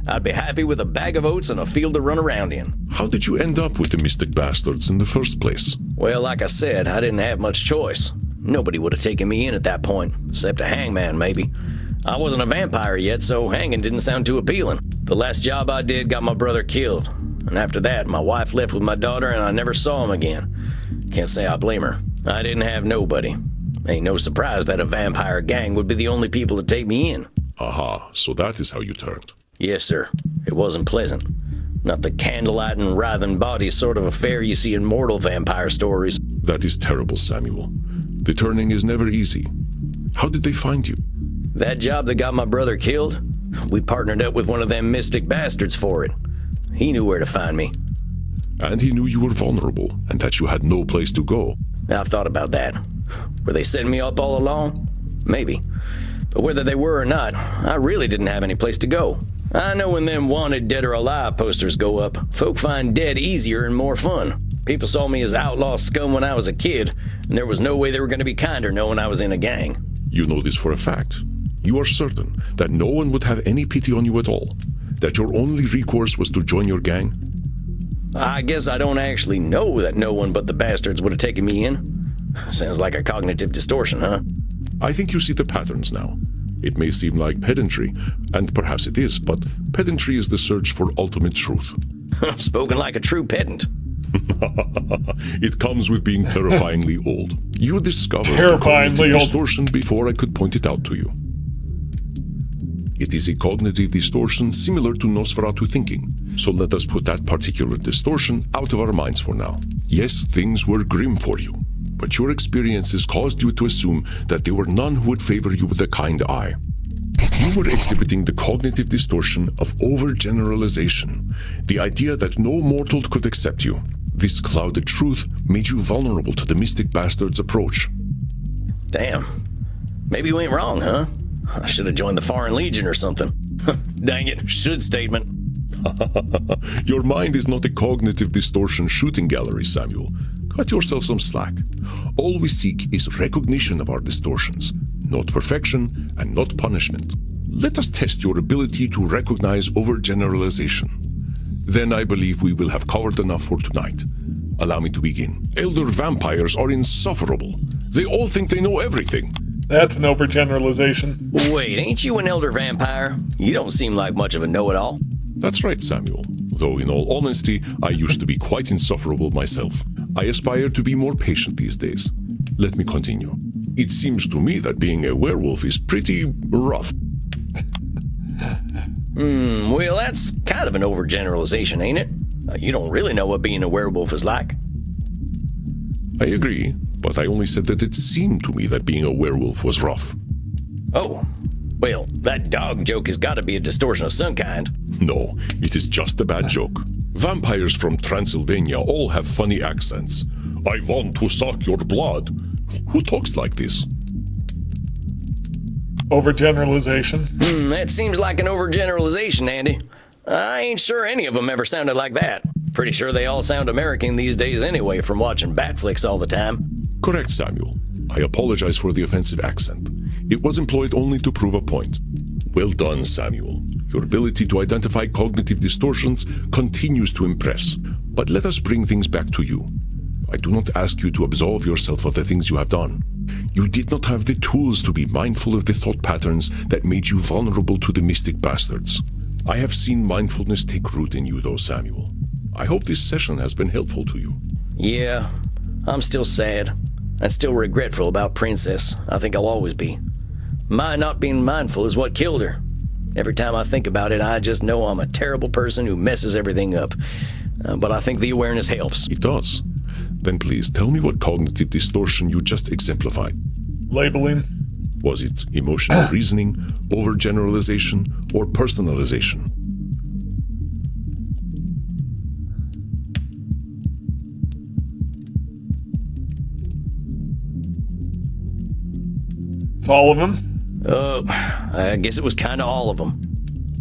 [SPEAKER 3] I'd be happy with a bag of oats and a field to run around in.
[SPEAKER 4] How did you end up with the Mystic Bastards in the first place?
[SPEAKER 3] Well, like I said, I didn't have much choice. Nobody would have taken me in at that point, except a hangman, maybe. I wasn't a vampire yet, so hanging didn't sound too appealing. The last job I did got my brother killed, and after that, my wife left with my daughter and I never saw him again. Can't say I blame her. I didn't have nobody. Ain't no surprise that a vampire gang would be the only people to take me in.
[SPEAKER 4] Aha, so that is how you turned.
[SPEAKER 3] Yes, sir. It wasn't pleasant. Not the candlelight and writhing body sort of affair you see in mortal vampire stories.
[SPEAKER 4] That is terrible, Samuel. The turning is never easy. How did they find you?
[SPEAKER 3] That job that got my brother killed, we partnered up with one of them Mystic Bastards for it. He knew where to find me.
[SPEAKER 4] And he knew you were vulnerable and that you had no place to go.
[SPEAKER 3] I've thought about that. Were they setting me up all along? Maybe. But whether they were or not, I really didn't have any place to go. I know when them wanted dead or alive posters go up, folk find dead easier and more fun. People saw me as outlaw scum when I was a kid, and there was no way they were going to be kinder knowing I was in a gang.
[SPEAKER 4] You know this for a fact. You are certain that no one would have any pity on you at all? That your only recourse was to join your gang?
[SPEAKER 3] I guess I don't actually know that no one but the bastards would have taken me in. Sounds like a cognitive distortion, huh?
[SPEAKER 4] I think you see the patterns now. It may seem like pedantry, and perhaps it is, but pedantry is the search for ultimate truth.
[SPEAKER 3] Spoken like a true pedant.
[SPEAKER 4] It comes with being terrifyingly old. You discovered the
[SPEAKER 1] Terrifyingly
[SPEAKER 4] cognitive
[SPEAKER 1] old.
[SPEAKER 4] distortion before I could point it out to you. It is a cognitive distortion similar to Nosferatu thinking, so let us put that particular distortion out of our minds for now. Yes, things were grim for you, but your experiences caused you to assume that there were none who would favor you with a kind eye. You were exhibiting the cognitive distortion of overgeneralization, the idea that no mortal could accept you. This clouded truth made you vulnerable to the Mystic Bastard's approach.
[SPEAKER 3] Damn. Maybe you ain't wrong, huh? I should have joined the Foreign Legion or something. Dang it, should statement.
[SPEAKER 4] Your mind is not a cognitive distortion shooting gallery, Samuel. Cut yourself some slack. All we seek is recognition of our distortions, not perfection and not punishment. Let us test your ability to recognize overgeneralization. Then I believe we will have covered enough for tonight. Allow me to begin. Elder vampires are insufferable. They all think they know everything.
[SPEAKER 1] That's an overgeneralization.
[SPEAKER 3] Wait, ain't you an elder vampire? You don't seem like much of a know-it-all.
[SPEAKER 4] That's right, Samuel. Though in all honesty, I used to be quite insufferable myself. I aspire to be more patient these days. Let me continue. It seems to me that being a werewolf is pretty rough.
[SPEAKER 3] Well, that's kind of an overgeneralization, ain't it? You don't really know what being a werewolf is like.
[SPEAKER 4] I agree, but I only said that it seemed to me that being a werewolf was rough.
[SPEAKER 3] Oh, well, that dog joke has got to be a distortion of some kind.
[SPEAKER 4] No, it is just a bad joke. Vampires from Transylvania all have funny accents. I want to suck your blood. Who talks like this?
[SPEAKER 1] Overgeneralization.
[SPEAKER 3] That seems like an overgeneralization, Andy. I ain't sure any of them ever sounded like that. Pretty sure they all sound American these days anyway from watching bat flicks all the time.
[SPEAKER 4] Correct, Samuel. I apologize for the offensive accent. It was employed only to prove a point. Well done, Samuel. Your ability to identify cognitive distortions continues to impress. But let us bring things back to you. I do not ask you to absolve yourself of the things you have done. You did not have the tools to be mindful of the thought patterns that made you vulnerable to the mystic bastards. I have seen mindfulness take root in you, though, Samuel. I hope this session has been helpful to you.
[SPEAKER 3] Yeah, I'm still sad. I'm still regretful about Princess. I think I'll always be. My not being mindful is what killed her. Every time I think about it, I just know I'm a terrible person who messes everything up. But I think the awareness helps.
[SPEAKER 4] It does. Then please tell me what cognitive distortion you just exemplified.
[SPEAKER 1] Labeling.
[SPEAKER 4] Was it emotional reasoning, overgeneralization, or personalization?
[SPEAKER 1] It's all of them?
[SPEAKER 3] I guess it was kind of all of them.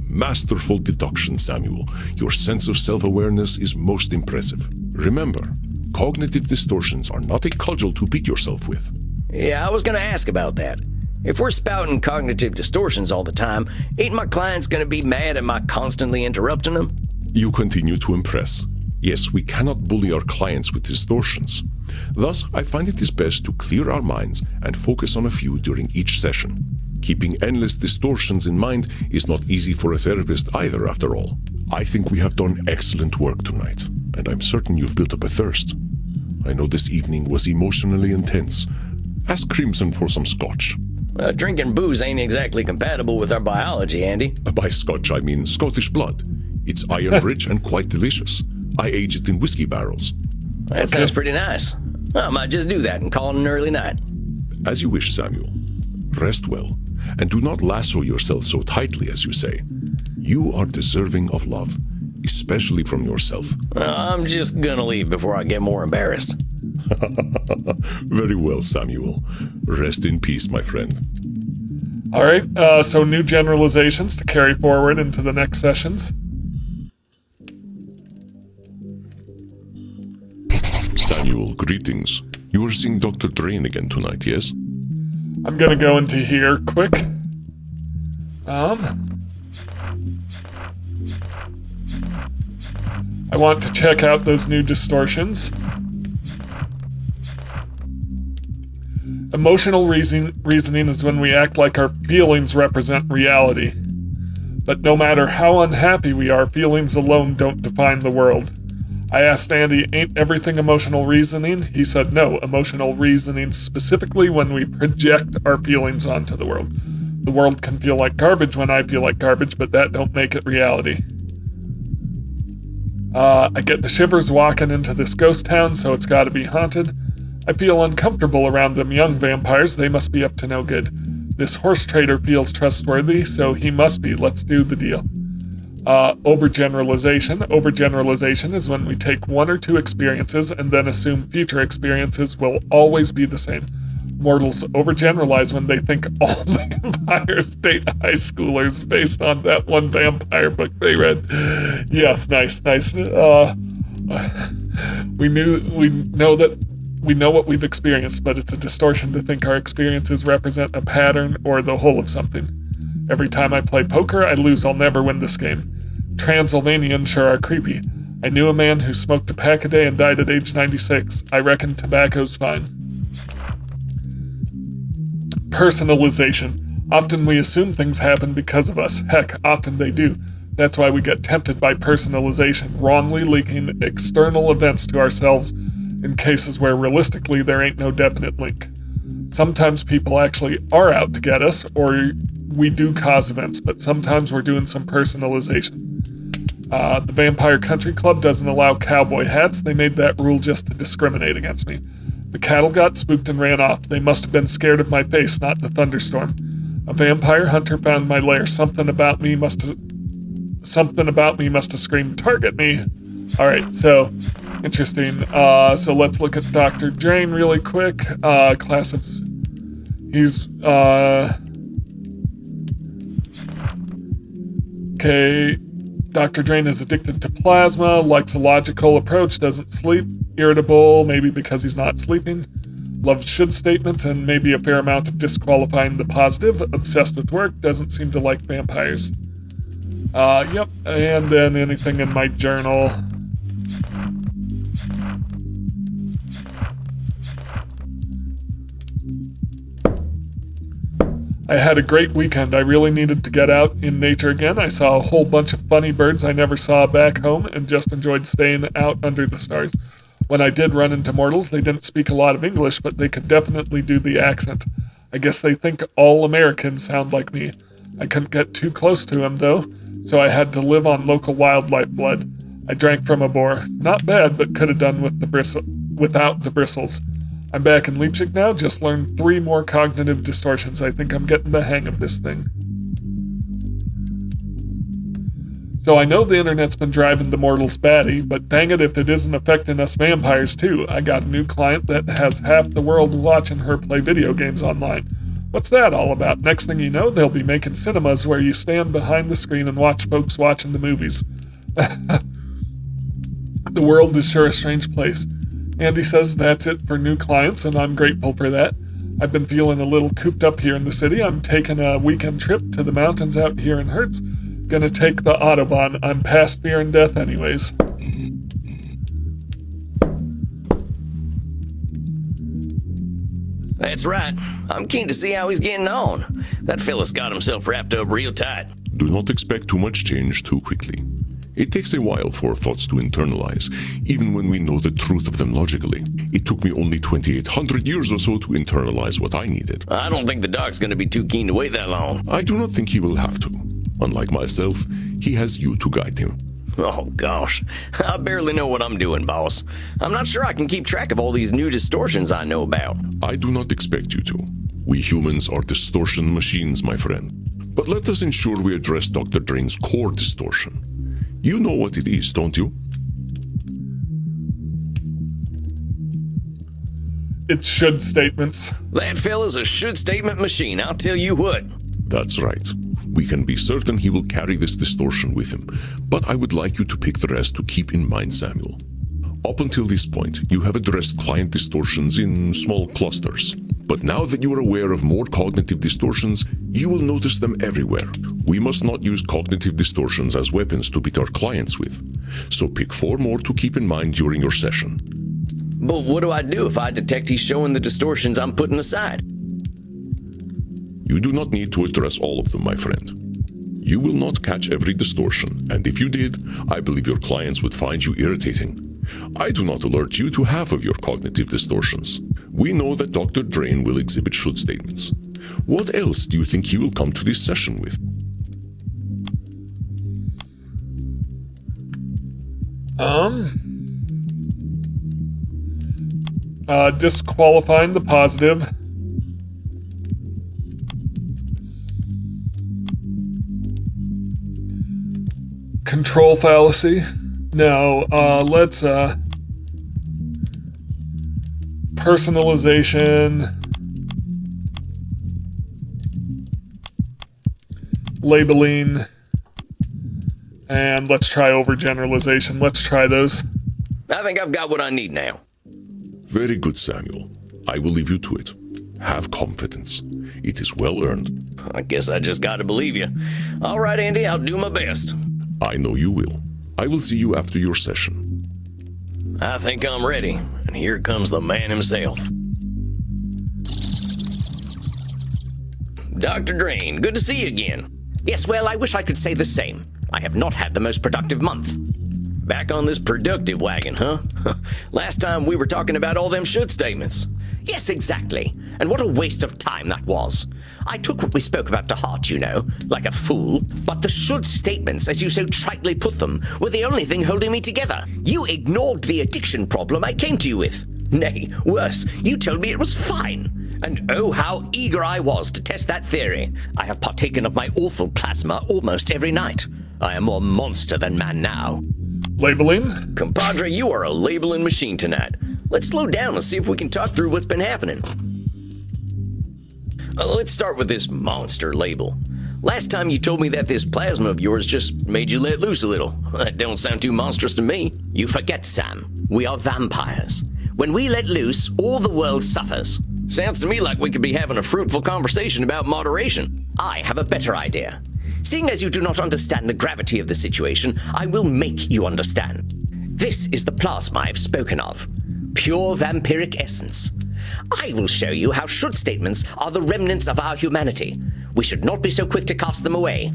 [SPEAKER 4] Masterful deduction, Samuel. Your sense of self-awareness is most impressive. Remember, cognitive distortions are not a cudgel to beat yourself with.
[SPEAKER 3] Yeah, I was gonna ask about that. If we're spouting cognitive distortions all the time, ain't my clients gonna be mad at my constantly interrupting them?
[SPEAKER 4] You continue to impress. Yes, we cannot bully our clients with distortions. Thus, I find it is best to clear our minds and focus on a few during each session. Keeping endless distortions in mind is not easy for a therapist either, after all. I think we have done excellent work tonight, and I'm certain you've built up a thirst. I know this evening was emotionally intense. Ask Crimson for some scotch.
[SPEAKER 3] Drinking booze ain't exactly compatible with our biology, Andy.
[SPEAKER 4] By scotch, I mean Scottish blood. It's iron-rich and quite delicious. I age it in whiskey barrels.
[SPEAKER 3] That sounds pretty nice. I might just do that and call it an early night.
[SPEAKER 4] As you wish, Samuel. Rest well, and do not lasso yourself so tightly, as you say. You are deserving of love, especially from yourself.
[SPEAKER 3] I'm just gonna leave before I get more embarrassed.
[SPEAKER 4] Very well, Samuel. Rest in peace, my friend.
[SPEAKER 1] All right, so new generalizations to carry forward into the next sessions.
[SPEAKER 4] Samuel, greetings. You are seeing Dr. Drain again tonight, yes?
[SPEAKER 1] I'm gonna go into here quick. I want to check out those new distortions. Emotional reasoning is when we act like our feelings represent reality. But no matter how unhappy we are, feelings alone don't define the world. I asked Andy, ain't everything emotional reasoning? He said no, emotional reasoning specifically when we project our feelings onto the world. The world can feel like garbage when I feel like garbage, but that don't make it reality. I get the shivers walking into this ghost town, so it's gotta be haunted. I feel uncomfortable around them young vampires, they must be up to no good. This horse trader feels trustworthy, so he must be, let's do the deal. Overgeneralization. Overgeneralization is when we take one or two experiences and then assume future experiences will always be the same. Mortals overgeneralize when they think all vampires date high schoolers based on that one vampire book they read. Yes, nice. We know what we've experienced, but it's a distortion to think our experiences represent a pattern or the whole of something. Every time I play poker, I lose. I'll never win this game. Transylvanians sure are creepy. I knew a man who smoked a pack a day and died at age 96. I reckon tobacco's fine. Personalization. Often we assume things happen because of us. Heck, often they do. That's why we get tempted by personalization, wrongly linking external events to ourselves in cases where realistically there ain't no definite link. Sometimes people actually are out to get us, or we do cause events, but sometimes we're doing some personalization. The Vampire Country Club doesn't allow cowboy hats. They made that rule just to discriminate against me. The cattle got spooked and ran off. They must have been scared of my face, not the thunderstorm. A vampire hunter found my lair. Something about me must have screamed, "Target me!" All right, so interesting. So let's look at Dr. Drain really quick. Class of... He's... Okay... Dr. Drain is addicted to plasma, likes a logical approach, doesn't sleep, irritable, maybe because he's not sleeping, loves should statements and maybe a fair amount of disqualifying the positive, obsessed with work, doesn't seem to like vampires. Yep, and then anything in my journal. I had a great weekend. I really needed to get out in nature again. I saw a whole bunch of funny birds I never saw back home and just enjoyed staying out under the stars. When I did run into mortals, they didn't speak a lot of English, but they could definitely do the accent. I guess they think all Americans sound like me. I couldn't get too close to them, though, so I had to live on local wildlife blood. I drank from a boar. Not bad, but could have done with without the bristles. I'm back in Leipzig now, just learned 3 more cognitive distortions. I think I'm getting the hang of this thing. So I know the internet's been driving the mortals batty, but dang it if it isn't affecting us vampires too. I got a new client that has half the world watching her play video games online. What's that all about? Next thing you know, they'll be making cinemas where you stand behind the screen and watch folks watching the movies. The world is sure a strange place. Andy says that's it for new clients, and I'm grateful for that. I've been feeling a little cooped up here in the city. I'm taking a weekend trip to the mountains out here in Hertz. Gonna take the Autobahn. I'm past fear and death anyways.
[SPEAKER 3] That's right. I'm keen to see how he's getting on. That fella's got himself wrapped up real tight.
[SPEAKER 4] Do not expect too much change too quickly. It takes a while for thoughts to internalize, even when we know the truth of them logically. It took me only 2,800 years or so to internalize what I needed.
[SPEAKER 3] I don't think the doc's gonna be too keen to wait that long.
[SPEAKER 4] I do not think he will have to. Unlike myself, he has you to guide him.
[SPEAKER 3] Oh gosh, I barely know what I'm doing, boss. I'm not sure I can keep track of all these new distortions I know about.
[SPEAKER 4] I do not expect you to. We humans are distortion machines, my friend. But let us ensure we address Dr. Drain's core distortion. You know what it is, don't you?
[SPEAKER 1] It's should statements.
[SPEAKER 3] That fella's a should statement machine, I'll tell you what.
[SPEAKER 4] That's right. We can be certain he will carry this distortion with him, but I would like you to pick the rest to keep in mind, Samuel. Up until this point, you have addressed client distortions in small clusters. But now that you are aware of more cognitive distortions, you will notice them everywhere. We must not use cognitive distortions as weapons to beat our clients with. So pick 4 more to keep in mind during your session.
[SPEAKER 3] But what do I do if I detect he's showing the distortions I'm putting aside?
[SPEAKER 4] You do not need to address all of them, my friend. You will not catch every distortion, and if you did, I believe your clients would find you irritating. I do not alert you to half of your cognitive distortions. We know that Dr. Drain will exhibit should statements. What else do you think he will come to this session with?
[SPEAKER 1] Disqualifying the positive. Control fallacy. No, let's, personalization. Labeling. And let's try overgeneralization. Let's try those.
[SPEAKER 3] I think I've got what I need now.
[SPEAKER 4] Very good, Samuel. I will leave you to it. Have confidence. It is well earned.
[SPEAKER 3] I guess I just gotta believe you. All right, Andy, I'll do my best.
[SPEAKER 4] I know you will. I will see you after your session.
[SPEAKER 3] I think I'm ready, and here comes the man himself. Dr. Drain, good to see you again.
[SPEAKER 7] Yes, well, I wish I could say the same. I have not had the most productive month.
[SPEAKER 3] Back on this productive wagon, huh? Last time we were talking about all them should statements.
[SPEAKER 7] Yes, exactly. And what a waste of time that was. I took what we spoke about to heart, you know, like a fool. But the should statements, as you so tritely put them, were the only thing holding me together. You ignored the addiction problem I came to you with. Nay, worse, you told me it was fine. And oh, how eager I was to test that theory. I have partaken of my awful plasma almost every night. I am more monster than man now.
[SPEAKER 1] Labeling?
[SPEAKER 3] Compadre, you are a labeling machine tonight. Let's slow down and see if we can talk through what's been happening. Let's start with this monster label. Last time you told me that this plasma of yours just made you let loose a little. That don't sound too monstrous to me.
[SPEAKER 7] You forget, Sam. We are vampires. When we let loose, all the world suffers.
[SPEAKER 3] Sounds to me like we could be having a fruitful conversation about moderation.
[SPEAKER 7] I have a better idea. Seeing as you do not understand the gravity of the situation, I will make you understand. This is the plasma I've spoken of. Pure vampiric essence. I will show you how should statements are the remnants of our humanity. We should not be so quick to cast them away.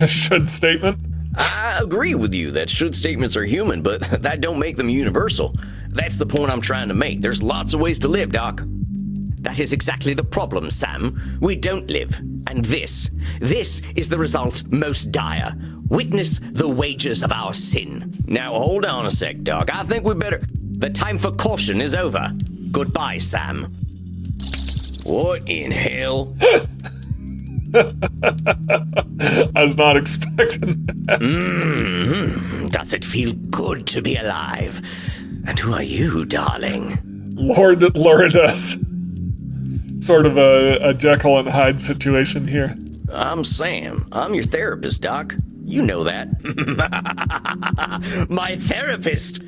[SPEAKER 1] A should statement?
[SPEAKER 3] I agree with you that should statements are human, but that don't make them universal. That's the point I'm trying to make. There's lots of ways to live, Doc.
[SPEAKER 7] That is exactly the problem, Sam. We don't live. And this is the result most dire. Witness the wages of our sin.
[SPEAKER 3] Now hold on a sec, Doc. I think we better...
[SPEAKER 7] The time for caution is over. Goodbye, Sam.
[SPEAKER 3] What in hell?
[SPEAKER 1] I was not expecting that.
[SPEAKER 7] Does it feel good to be alive? And who are you, darling?
[SPEAKER 1] Lord Luridus. Sort of a Jekyll and Hyde situation here.
[SPEAKER 3] I'm Sam. I'm your therapist, Doc. You know that.
[SPEAKER 7] My therapist!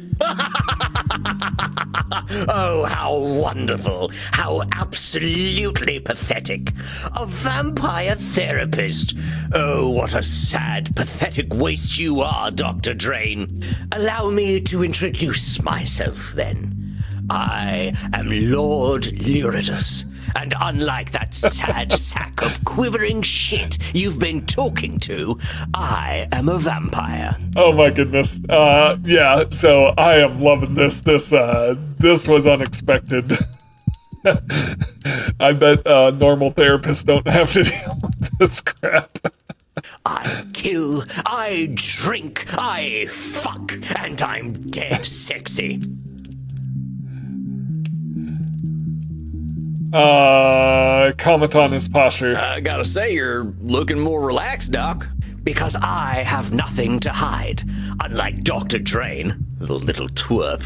[SPEAKER 7] Oh, how wonderful. How absolutely pathetic. A vampire therapist. Oh, what a sad, pathetic waste you are, Dr. Drain. Allow me to introduce myself, then. I am Lord Luridus, and unlike that sad sack of quivering shit you've been talking to, I am a vampire.
[SPEAKER 1] Oh my goodness. Yeah, so I am loving this. This was unexpected. I bet normal therapists don't have to deal with this crap.
[SPEAKER 7] I kill, I drink, I fuck, and I'm dead sexy.
[SPEAKER 1] Comment on his posture.
[SPEAKER 3] I gotta say, you're looking more relaxed, Doc.
[SPEAKER 7] Because I have nothing to hide, unlike Dr. Drain, the little twerp.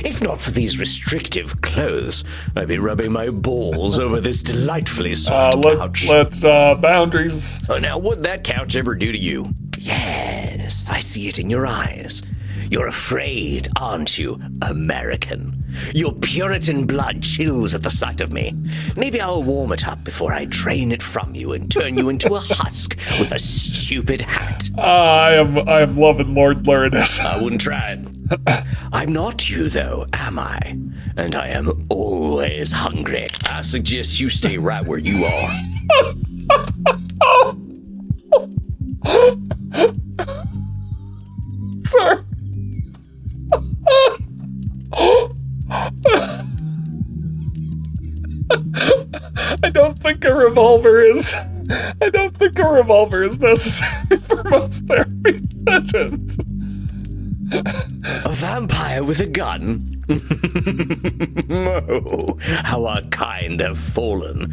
[SPEAKER 7] If not for these restrictive clothes, I'd be rubbing my balls over this delightfully soft couch.
[SPEAKER 1] Let's boundaries.
[SPEAKER 3] Oh, now, what'd that couch ever do to you?
[SPEAKER 7] Yes, I see it in your eyes. You're afraid, aren't you, American? Your Puritan blood chills at the sight of me. Maybe I'll warm it up before I drain it from you and turn you into a husk with a stupid hat.
[SPEAKER 1] I am loving Lord Luridus.
[SPEAKER 3] I wouldn't try it.
[SPEAKER 7] I'm not you, though, am I? And I am always hungry.
[SPEAKER 3] I suggest you stay right where you are.
[SPEAKER 1] Sir. I don't think a revolver is necessary for most therapy sessions.
[SPEAKER 7] A vampire with a gun? Oh, how our kind have fallen.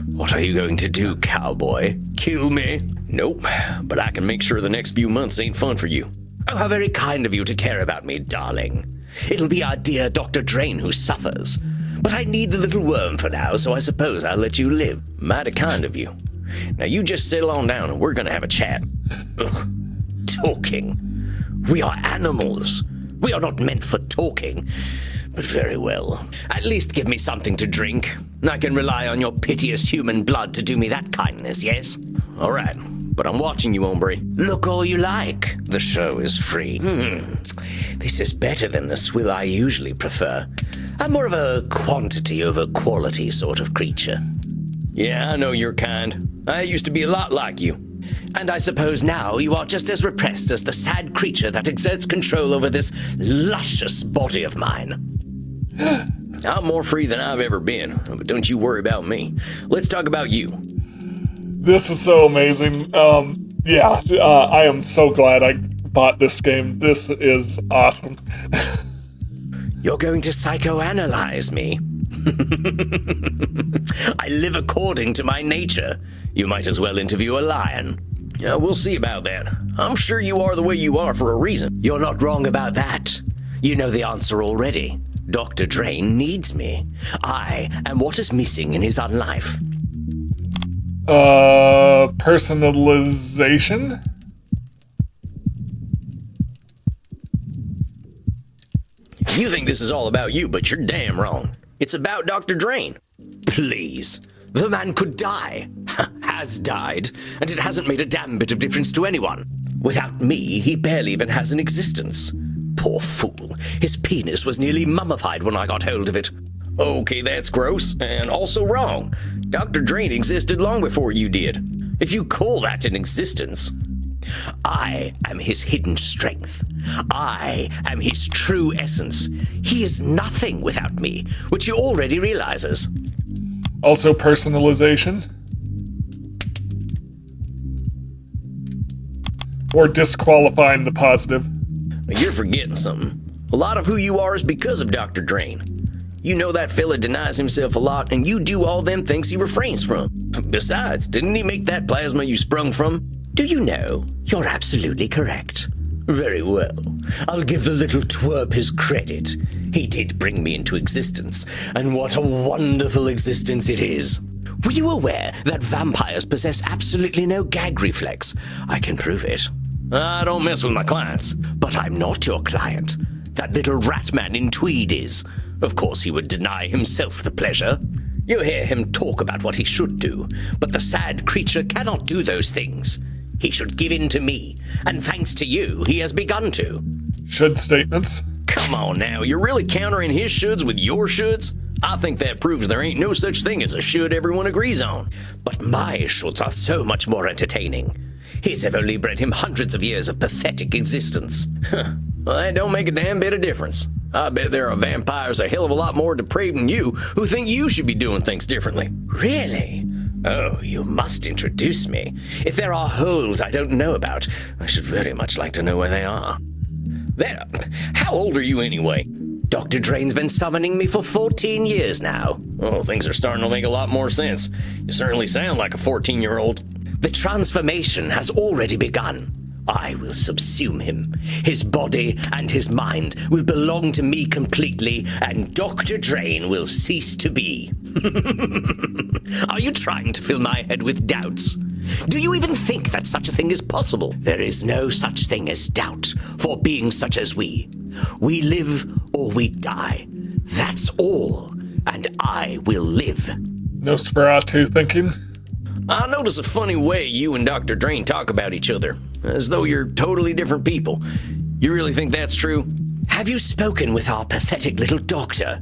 [SPEAKER 7] What are you going to do, cowboy? Kill me?
[SPEAKER 3] Nope, but I can make sure the next few months ain't fun for you.
[SPEAKER 7] Oh, how very kind of you to care about me, darling. It'll be our dear Dr. Drain who suffers. But I need the little worm for now, so I suppose I'll let you live.
[SPEAKER 3] Mighty kind of you. Now you just settle on down and we're gonna have a chat.
[SPEAKER 7] Ugh. Talking. We are animals. We are not meant for talking. But very well. At least give me something to drink. I can rely on your piteous human blood to do me that kindness, yes?
[SPEAKER 3] All right, but I'm watching you, hombre.
[SPEAKER 7] Look all you like. The show is free. This is better than the swill I usually prefer. I'm more of a quantity over quality sort of creature.
[SPEAKER 3] Yeah, I know your kind. I used to be a lot like you.
[SPEAKER 7] And I suppose now you are just as repressed as the sad creature that exerts control over this luscious body of mine.
[SPEAKER 3] I'm more free than I've ever been, but don't you worry about me. Let's talk about you.
[SPEAKER 1] This is so amazing. I am so glad I bought this game. This is awesome.
[SPEAKER 7] You're going to psychoanalyze me. I live according to my nature. You might as well interview a lion.
[SPEAKER 3] Yeah, we'll see about that. I'm sure you are the way you are for a reason.
[SPEAKER 7] You're not wrong about that. You know the answer already. Dr. Drain needs me. I am what is missing in his unlife.
[SPEAKER 1] Personalization?
[SPEAKER 3] You think this is all about you, but you're damn wrong. It's about Dr. Drain. Please. The man could die. Has died. And it hasn't made a damn bit of difference to anyone. Without me, he barely even has an existence. Poor fool. His penis was nearly mummified when I got hold of it. Okay, that's gross, and also wrong. Dr. Drain existed long before you did. If you call that an existence, I am his hidden strength. I am his true essence. He is nothing without me, which he already realizes.
[SPEAKER 1] Also personalization? Or disqualifying the positive?
[SPEAKER 3] You're forgetting something. A lot of who you are is because of Dr. Drain. You know that fella denies himself a lot, and you do all them things he refrains from. Besides, didn't he make that plasma you sprung from? Do you know? You're absolutely correct. Very well. I'll give the little twerp his credit. He did bring me into existence, and what a wonderful existence it is. Were you aware that vampires possess absolutely no gag reflex? I can prove it. I don't mess with my clients. But I'm not your client. That little rat man in tweed is. Of course he would deny himself the pleasure. You hear him talk about what he should do, but the sad creature cannot do those things. He should give in to me, and thanks to you, he has begun to.
[SPEAKER 1] Should statements?
[SPEAKER 3] Come on now, you're really countering his shoulds with your shoulds? I think that proves there ain't no such thing as a should everyone agrees on. But my shoulds are so much more entertaining. His have only bred him hundreds of years of pathetic existence. Well, that don't make a damn bit of difference. I bet there are vampires a hell of a lot more depraved than you who think you should be doing things differently. Really? Oh, you must introduce me. If there are holes I don't know about, I should very much like to know where they are. There. How old are you anyway? Dr. Drain's been summoning me for 14 years now. Oh, things are starting to make a lot more sense. You certainly sound like a 14-year-old. The transformation has already begun. I will subsume him. His body and his mind will belong to me completely, and Dr. Drain will cease to be. Are you trying to fill my head with doubts? Do you even think that such a thing is possible? There is no such thing as doubt for beings such as we. We live or we die. That's all. And I will live.
[SPEAKER 1] Nosferatu thinking?
[SPEAKER 3] I notice a funny way you and Dr. Drain talk about each other, as though you're totally different people. You really think that's true? Have you spoken with our pathetic little doctor?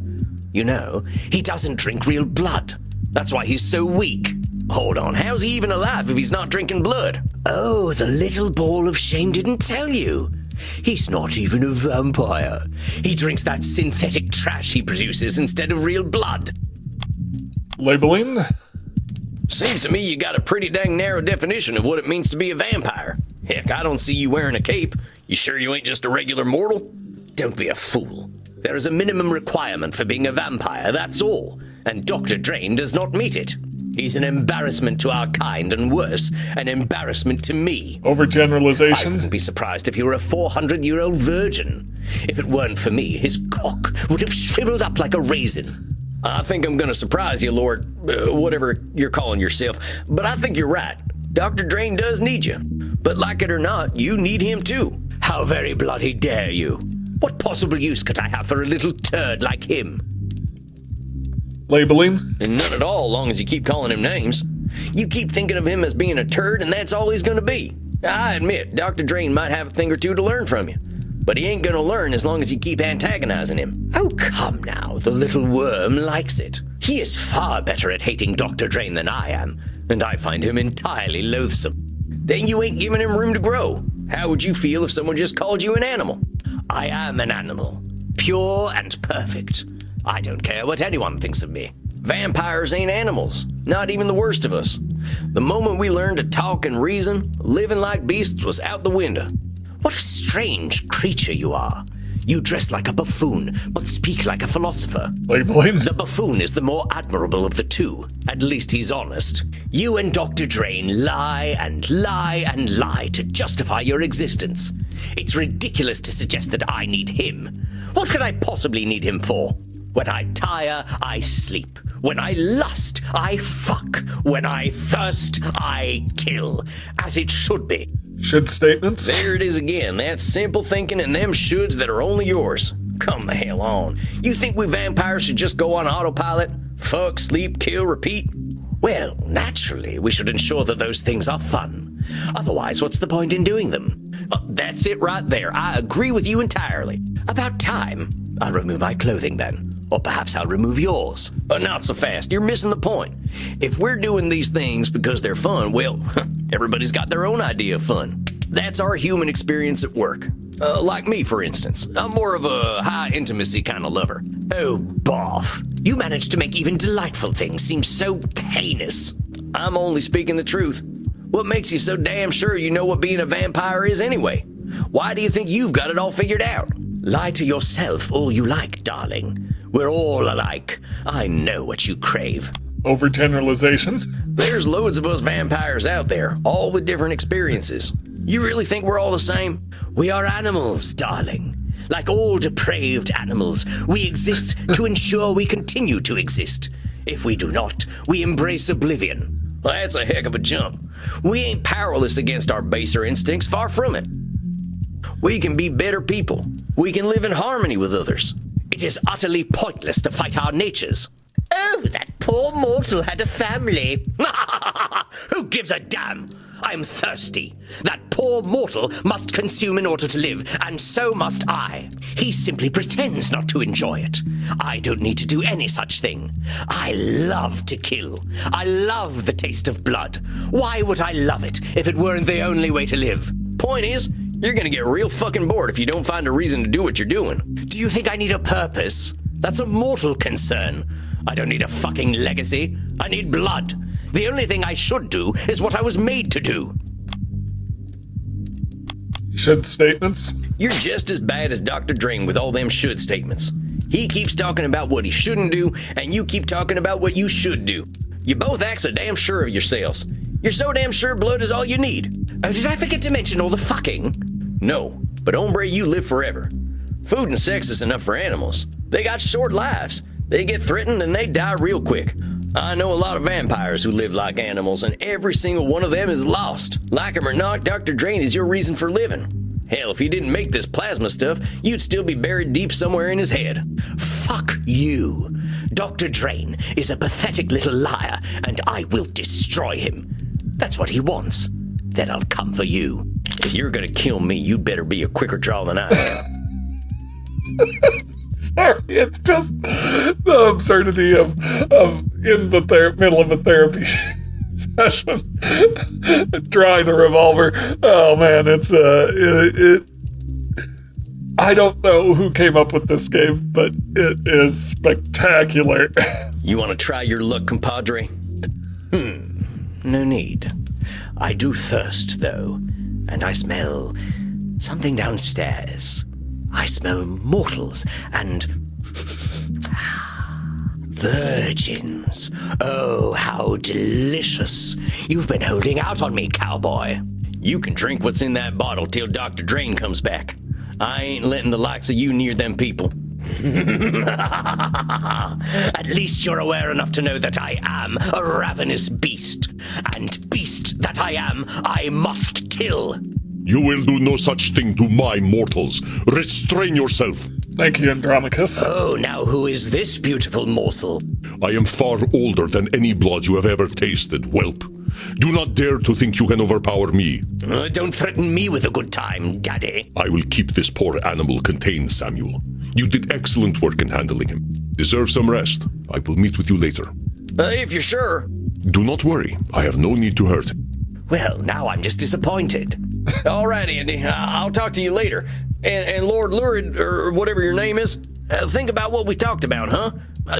[SPEAKER 3] You know, he doesn't drink real blood. That's why he's so weak. Hold on, how's he even alive if he's not drinking blood? Oh, the little ball of shame didn't tell you. He's not even a vampire. He drinks that synthetic trash he produces instead of real blood.
[SPEAKER 1] Labeling?
[SPEAKER 3] Seems to me you got a pretty dang narrow definition of what it means to be a vampire. Heck, I don't see you wearing a cape. You sure you ain't just a regular mortal? Don't be a fool. There is a minimum requirement for being a vampire, that's all. And Dr. Drain does not meet it. He's an embarrassment to our kind, and worse, an embarrassment to me.
[SPEAKER 1] Overgeneralization?
[SPEAKER 3] I wouldn't be surprised if he were a 400-year-old virgin. If it weren't for me, his cock would have shriveled up like a raisin. I think I'm gonna surprise you, Lord, whatever you're calling yourself, but I think you're right. Dr. Drain does need you. But like it or not, you need him too. How very bloody dare you? What possible use could I have for a little turd like him?
[SPEAKER 1] Labeling?
[SPEAKER 3] And none at all, long as you keep calling him names. You keep thinking of him as being a turd, and that's all he's gonna be. I admit, Dr. Drain might have a thing or two to learn from you. But he ain't gonna learn as long as you keep antagonizing him. Oh, come now, the little worm likes it. He is far better at hating Dr. Drain than I am, and I find him entirely loathsome. Then you ain't giving him room to grow. How would you feel if someone just called you an animal? I am an animal, pure and perfect. I don't care what anyone thinks of me. Vampires ain't animals, not even the worst of us. The moment we learned to talk and reason, living like beasts was out the window. What a strange creature you are. You dress like a buffoon, but speak like a philosopher.
[SPEAKER 1] Labeling?
[SPEAKER 3] The buffoon is the more admirable of the two. At least he's honest. You and Dr. Drain lie and lie and lie to justify your existence. It's ridiculous to suggest that I need him. What could I possibly need him for?
[SPEAKER 7] When I tire, I sleep. When I lust, I fuck. When I thirst, I kill. As it should be.
[SPEAKER 1] Should statements?
[SPEAKER 3] There it is again, that simple thinking and them shoulds that are only yours. Come the hell on. You think we vampires should just go on autopilot? Fuck, sleep, kill, repeat?
[SPEAKER 7] Well, naturally, we should ensure that those things are fun. Otherwise, what's the point in doing them? That's it right there. I agree with you entirely. About time. I'll remove my clothing then. Or perhaps I'll remove yours.
[SPEAKER 3] Not so fast. You're missing the point. If we're doing these things because they're fun, well, everybody's got their own idea of fun. That's our human experience at work. Like me, for instance. I'm more of a high intimacy kind of lover.
[SPEAKER 7] Oh, boff. You managed to make even delightful things seem so heinous.
[SPEAKER 3] I'm only speaking the truth. What makes you so damn sure you know what being a vampire is anyway? Why do you think you've got it all figured out?
[SPEAKER 7] Lie to yourself all you like, darling. We're all alike. I know what you crave.
[SPEAKER 1] Overgeneralization?
[SPEAKER 3] There's loads of us vampires out there, all with different experiences. You really think we're all the same?
[SPEAKER 7] We are animals, darling. Like all depraved animals, we exist to ensure we continue to exist. If we do not, we embrace oblivion.
[SPEAKER 3] Well, that's a heck of a jump. We ain't powerless against our baser instincts, far from it. We can be better people. We can live in harmony with others.
[SPEAKER 7] It is utterly pointless to fight our natures. Oh, that poor mortal had a family. Who gives a damn? I'm thirsty. That poor mortal must consume in order to live, and so must I. He simply pretends not to enjoy it. I don't need to do any such thing. I love to kill. I love the taste of blood. Why would I love it if it weren't the only way to live?
[SPEAKER 3] Point is, you're gonna get real fucking bored if you don't find a reason to do what you're doing.
[SPEAKER 7] Do you think I need a purpose? That's a mortal concern. I don't need a fucking legacy. I need blood. The only thing I should do is what I was made to do.
[SPEAKER 1] Should statements?
[SPEAKER 3] You're just as bad as Dr. Drain with all them should statements. He keeps talking about what he shouldn't do, and you keep talking about what you should do. You both act so damn sure of yourselves. You're so damn sure blood is all you need.
[SPEAKER 7] Oh, did I forget to mention all the fucking?
[SPEAKER 3] No, but hombre, you live forever. Food and sex is enough for animals. They got short lives. They get threatened and they die real quick. I know a lot of vampires who live like animals, and every single one of them is lost. Like 'em or not, Dr. Drain is your reason for living. Hell, if he didn't make this plasma stuff, you'd still be buried deep somewhere in his head.
[SPEAKER 7] Fuck you. Dr. Drain is a pathetic little liar, and I will destroy him. That's what he wants. Then I'll come for you.
[SPEAKER 3] If you're gonna kill me, you'd better be a quicker draw than I am.
[SPEAKER 1] Sorry, it's just the absurdity of in the middle of a therapy session, drawing a revolver. Oh man, it's I don't know who came up with this game, but it is spectacular.
[SPEAKER 3] You want to try your luck, compadre?
[SPEAKER 7] No need. I do thirst, though, and I smell something downstairs. I smell mortals and virgins. Oh, how delicious. You've been holding out on me, cowboy.
[SPEAKER 3] You can drink what's in that bottle till Dr. Drain comes back. I ain't letting the likes of you near them people.
[SPEAKER 7] At least you're aware enough to know that I am a ravenous beast. And beast that I am, I must kill.
[SPEAKER 4] You will do no such thing to my mortals. Restrain yourself.
[SPEAKER 1] Thank you, Andromachus.
[SPEAKER 7] Oh, now who is this beautiful morsel?
[SPEAKER 4] I am far older than any blood you have ever tasted, whelp. Do not dare to think you can overpower me.
[SPEAKER 7] Don't threaten me with a good time, Daddy.
[SPEAKER 4] I will keep this poor animal contained, Samuel. You did excellent work in handling him. Deserve some rest. I will meet with you later.
[SPEAKER 3] If you're sure.
[SPEAKER 4] Do not worry. I have no need to hurt him.
[SPEAKER 7] Well, now I'm just disappointed.
[SPEAKER 3] All right, Andy. I'll talk to you later. And Lord Lurid, or whatever your name is, think about what we talked about, huh?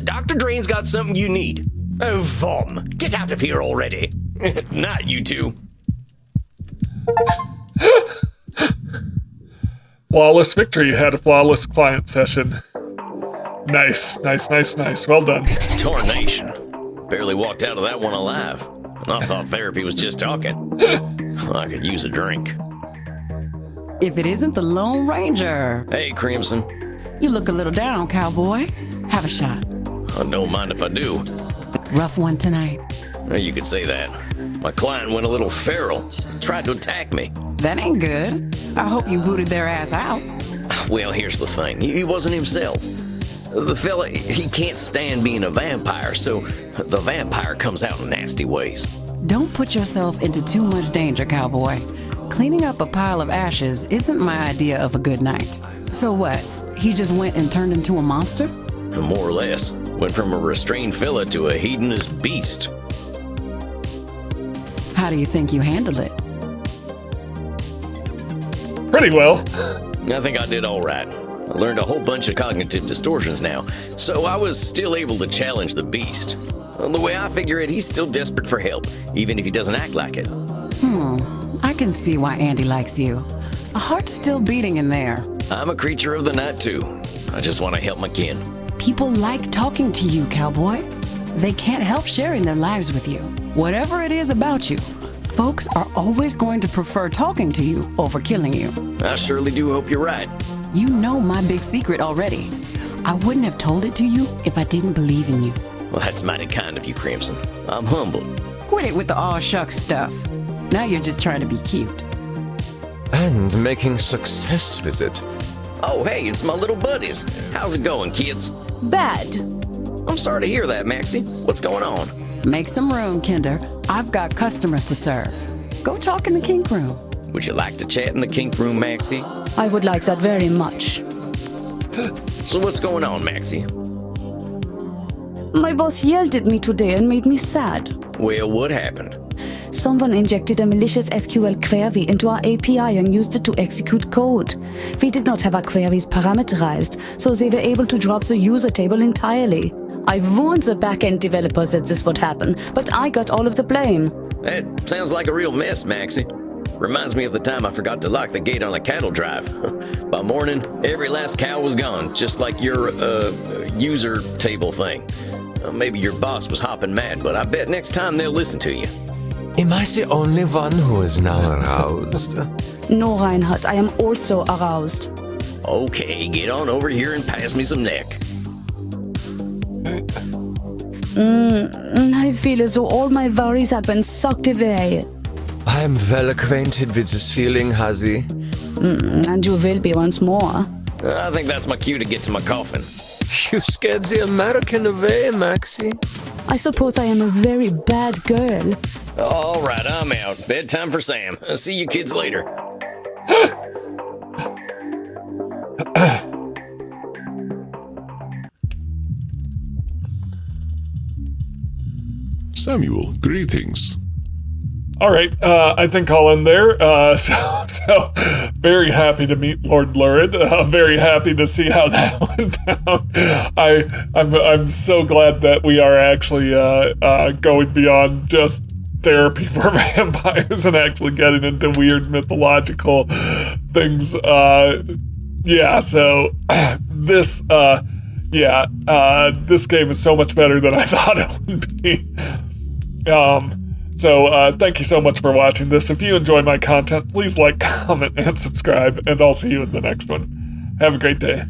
[SPEAKER 3] Dr. Drain's got something you need.
[SPEAKER 7] Oh, Vom, get out of here already.
[SPEAKER 3] Not you two.
[SPEAKER 1] Flawless victory. Had a flawless client session. Nice. Well done.
[SPEAKER 3] Tarnation. Barely walked out of that one alive. I thought therapy was just talking. I could use a drink.
[SPEAKER 5] If it isn't the Lone Ranger.
[SPEAKER 3] Hey, Crimson.
[SPEAKER 5] You look a little down, cowboy. Have a shot.
[SPEAKER 3] I don't mind if I do.
[SPEAKER 5] Rough one tonight.
[SPEAKER 3] You could say that. My client went a little feral. Tried to attack me.
[SPEAKER 5] That ain't good. I hope you booted their ass out.
[SPEAKER 3] Well, here's the thing. He wasn't himself. The fella, he can't stand being a vampire, so the vampire comes out in nasty ways.
[SPEAKER 5] Don't put yourself into too much danger, cowboy. Cleaning up a pile of ashes isn't my idea of a good night. So what? He just went and turned into a monster?
[SPEAKER 3] More or less. Went from a restrained fella to a hedonist beast.
[SPEAKER 5] How do you think you handled it?
[SPEAKER 1] Pretty well.
[SPEAKER 3] I think I did all right. I learned a whole bunch of cognitive distortions now, so I was still able to challenge the beast. The way I figure it, he's still desperate for help, even if he doesn't act like it.
[SPEAKER 5] I can see why Andy likes you. A heart's still beating in there.
[SPEAKER 3] I'm a creature of the night, too. I just want to help my kin.
[SPEAKER 5] People like talking to you, cowboy. They can't help sharing their lives with you. Whatever it is about you, folks are always going to prefer talking to you over killing you.
[SPEAKER 3] I surely do hope you're right.
[SPEAKER 5] You know my big secret already. I wouldn't have told it to you if I didn't believe in you.
[SPEAKER 3] Well, that's mighty kind of you, Crimson. I'm humbled.
[SPEAKER 5] Quit it with the aw shucks stuff. Now you're just trying to be cute.
[SPEAKER 8] And making success visit.
[SPEAKER 3] Oh, hey, it's my little buddies. How's it going, kids?
[SPEAKER 9] Bad.
[SPEAKER 3] I'm sorry to hear that, Maxie. What's going on?
[SPEAKER 5] Make some room, Kinder. I've got customers to serve. Go talk in the kink room.
[SPEAKER 3] Would you like to chat in the kink room, Maxie?
[SPEAKER 9] I would like that very much.
[SPEAKER 3] So what's going on, Maxie?
[SPEAKER 9] My boss yelled at me today and made me sad.
[SPEAKER 3] Well, what happened?
[SPEAKER 9] Someone injected a malicious SQL query into our API and used it to execute code. We did not have our queries parameterized, so they were able to drop the user table entirely. I warned the backend developers that this would happen, but I got all of the blame.
[SPEAKER 3] That sounds like a real mess, Maxie. Reminds me of the time I forgot to lock the gate on a cattle drive. By morning, every last cow was gone, just like your, user table thing. Maybe your boss was hopping mad, but I bet next time they'll listen to you.
[SPEAKER 8] Am I the only one who is now aroused?
[SPEAKER 9] No, Reinhardt, I am also aroused.
[SPEAKER 3] Okay, get on over here and pass me some neck.
[SPEAKER 9] I feel as though all my worries have been sucked away.
[SPEAKER 8] I am well acquainted with this feeling, Hazy.
[SPEAKER 9] And you will be once more.
[SPEAKER 3] I think that's my cue to get to my coffin.
[SPEAKER 8] You scared the American away, Maxie.
[SPEAKER 9] I suppose I am a very bad girl.
[SPEAKER 3] All right, I'm out. Bedtime for Sam. See you kids later.
[SPEAKER 4] Samuel, greetings.
[SPEAKER 1] All right, I think I'll end there. So very happy to meet Lord Lurid. Very happy to see how that went down. I'm so glad that we are actually going beyond just therapy for vampires and actually getting into weird mythological things. So this this game is so much better than I thought it would be. So thank you so much for watching this. If you enjoy my content, please like, comment, and subscribe, and I'll see you in the next one. Have a great day.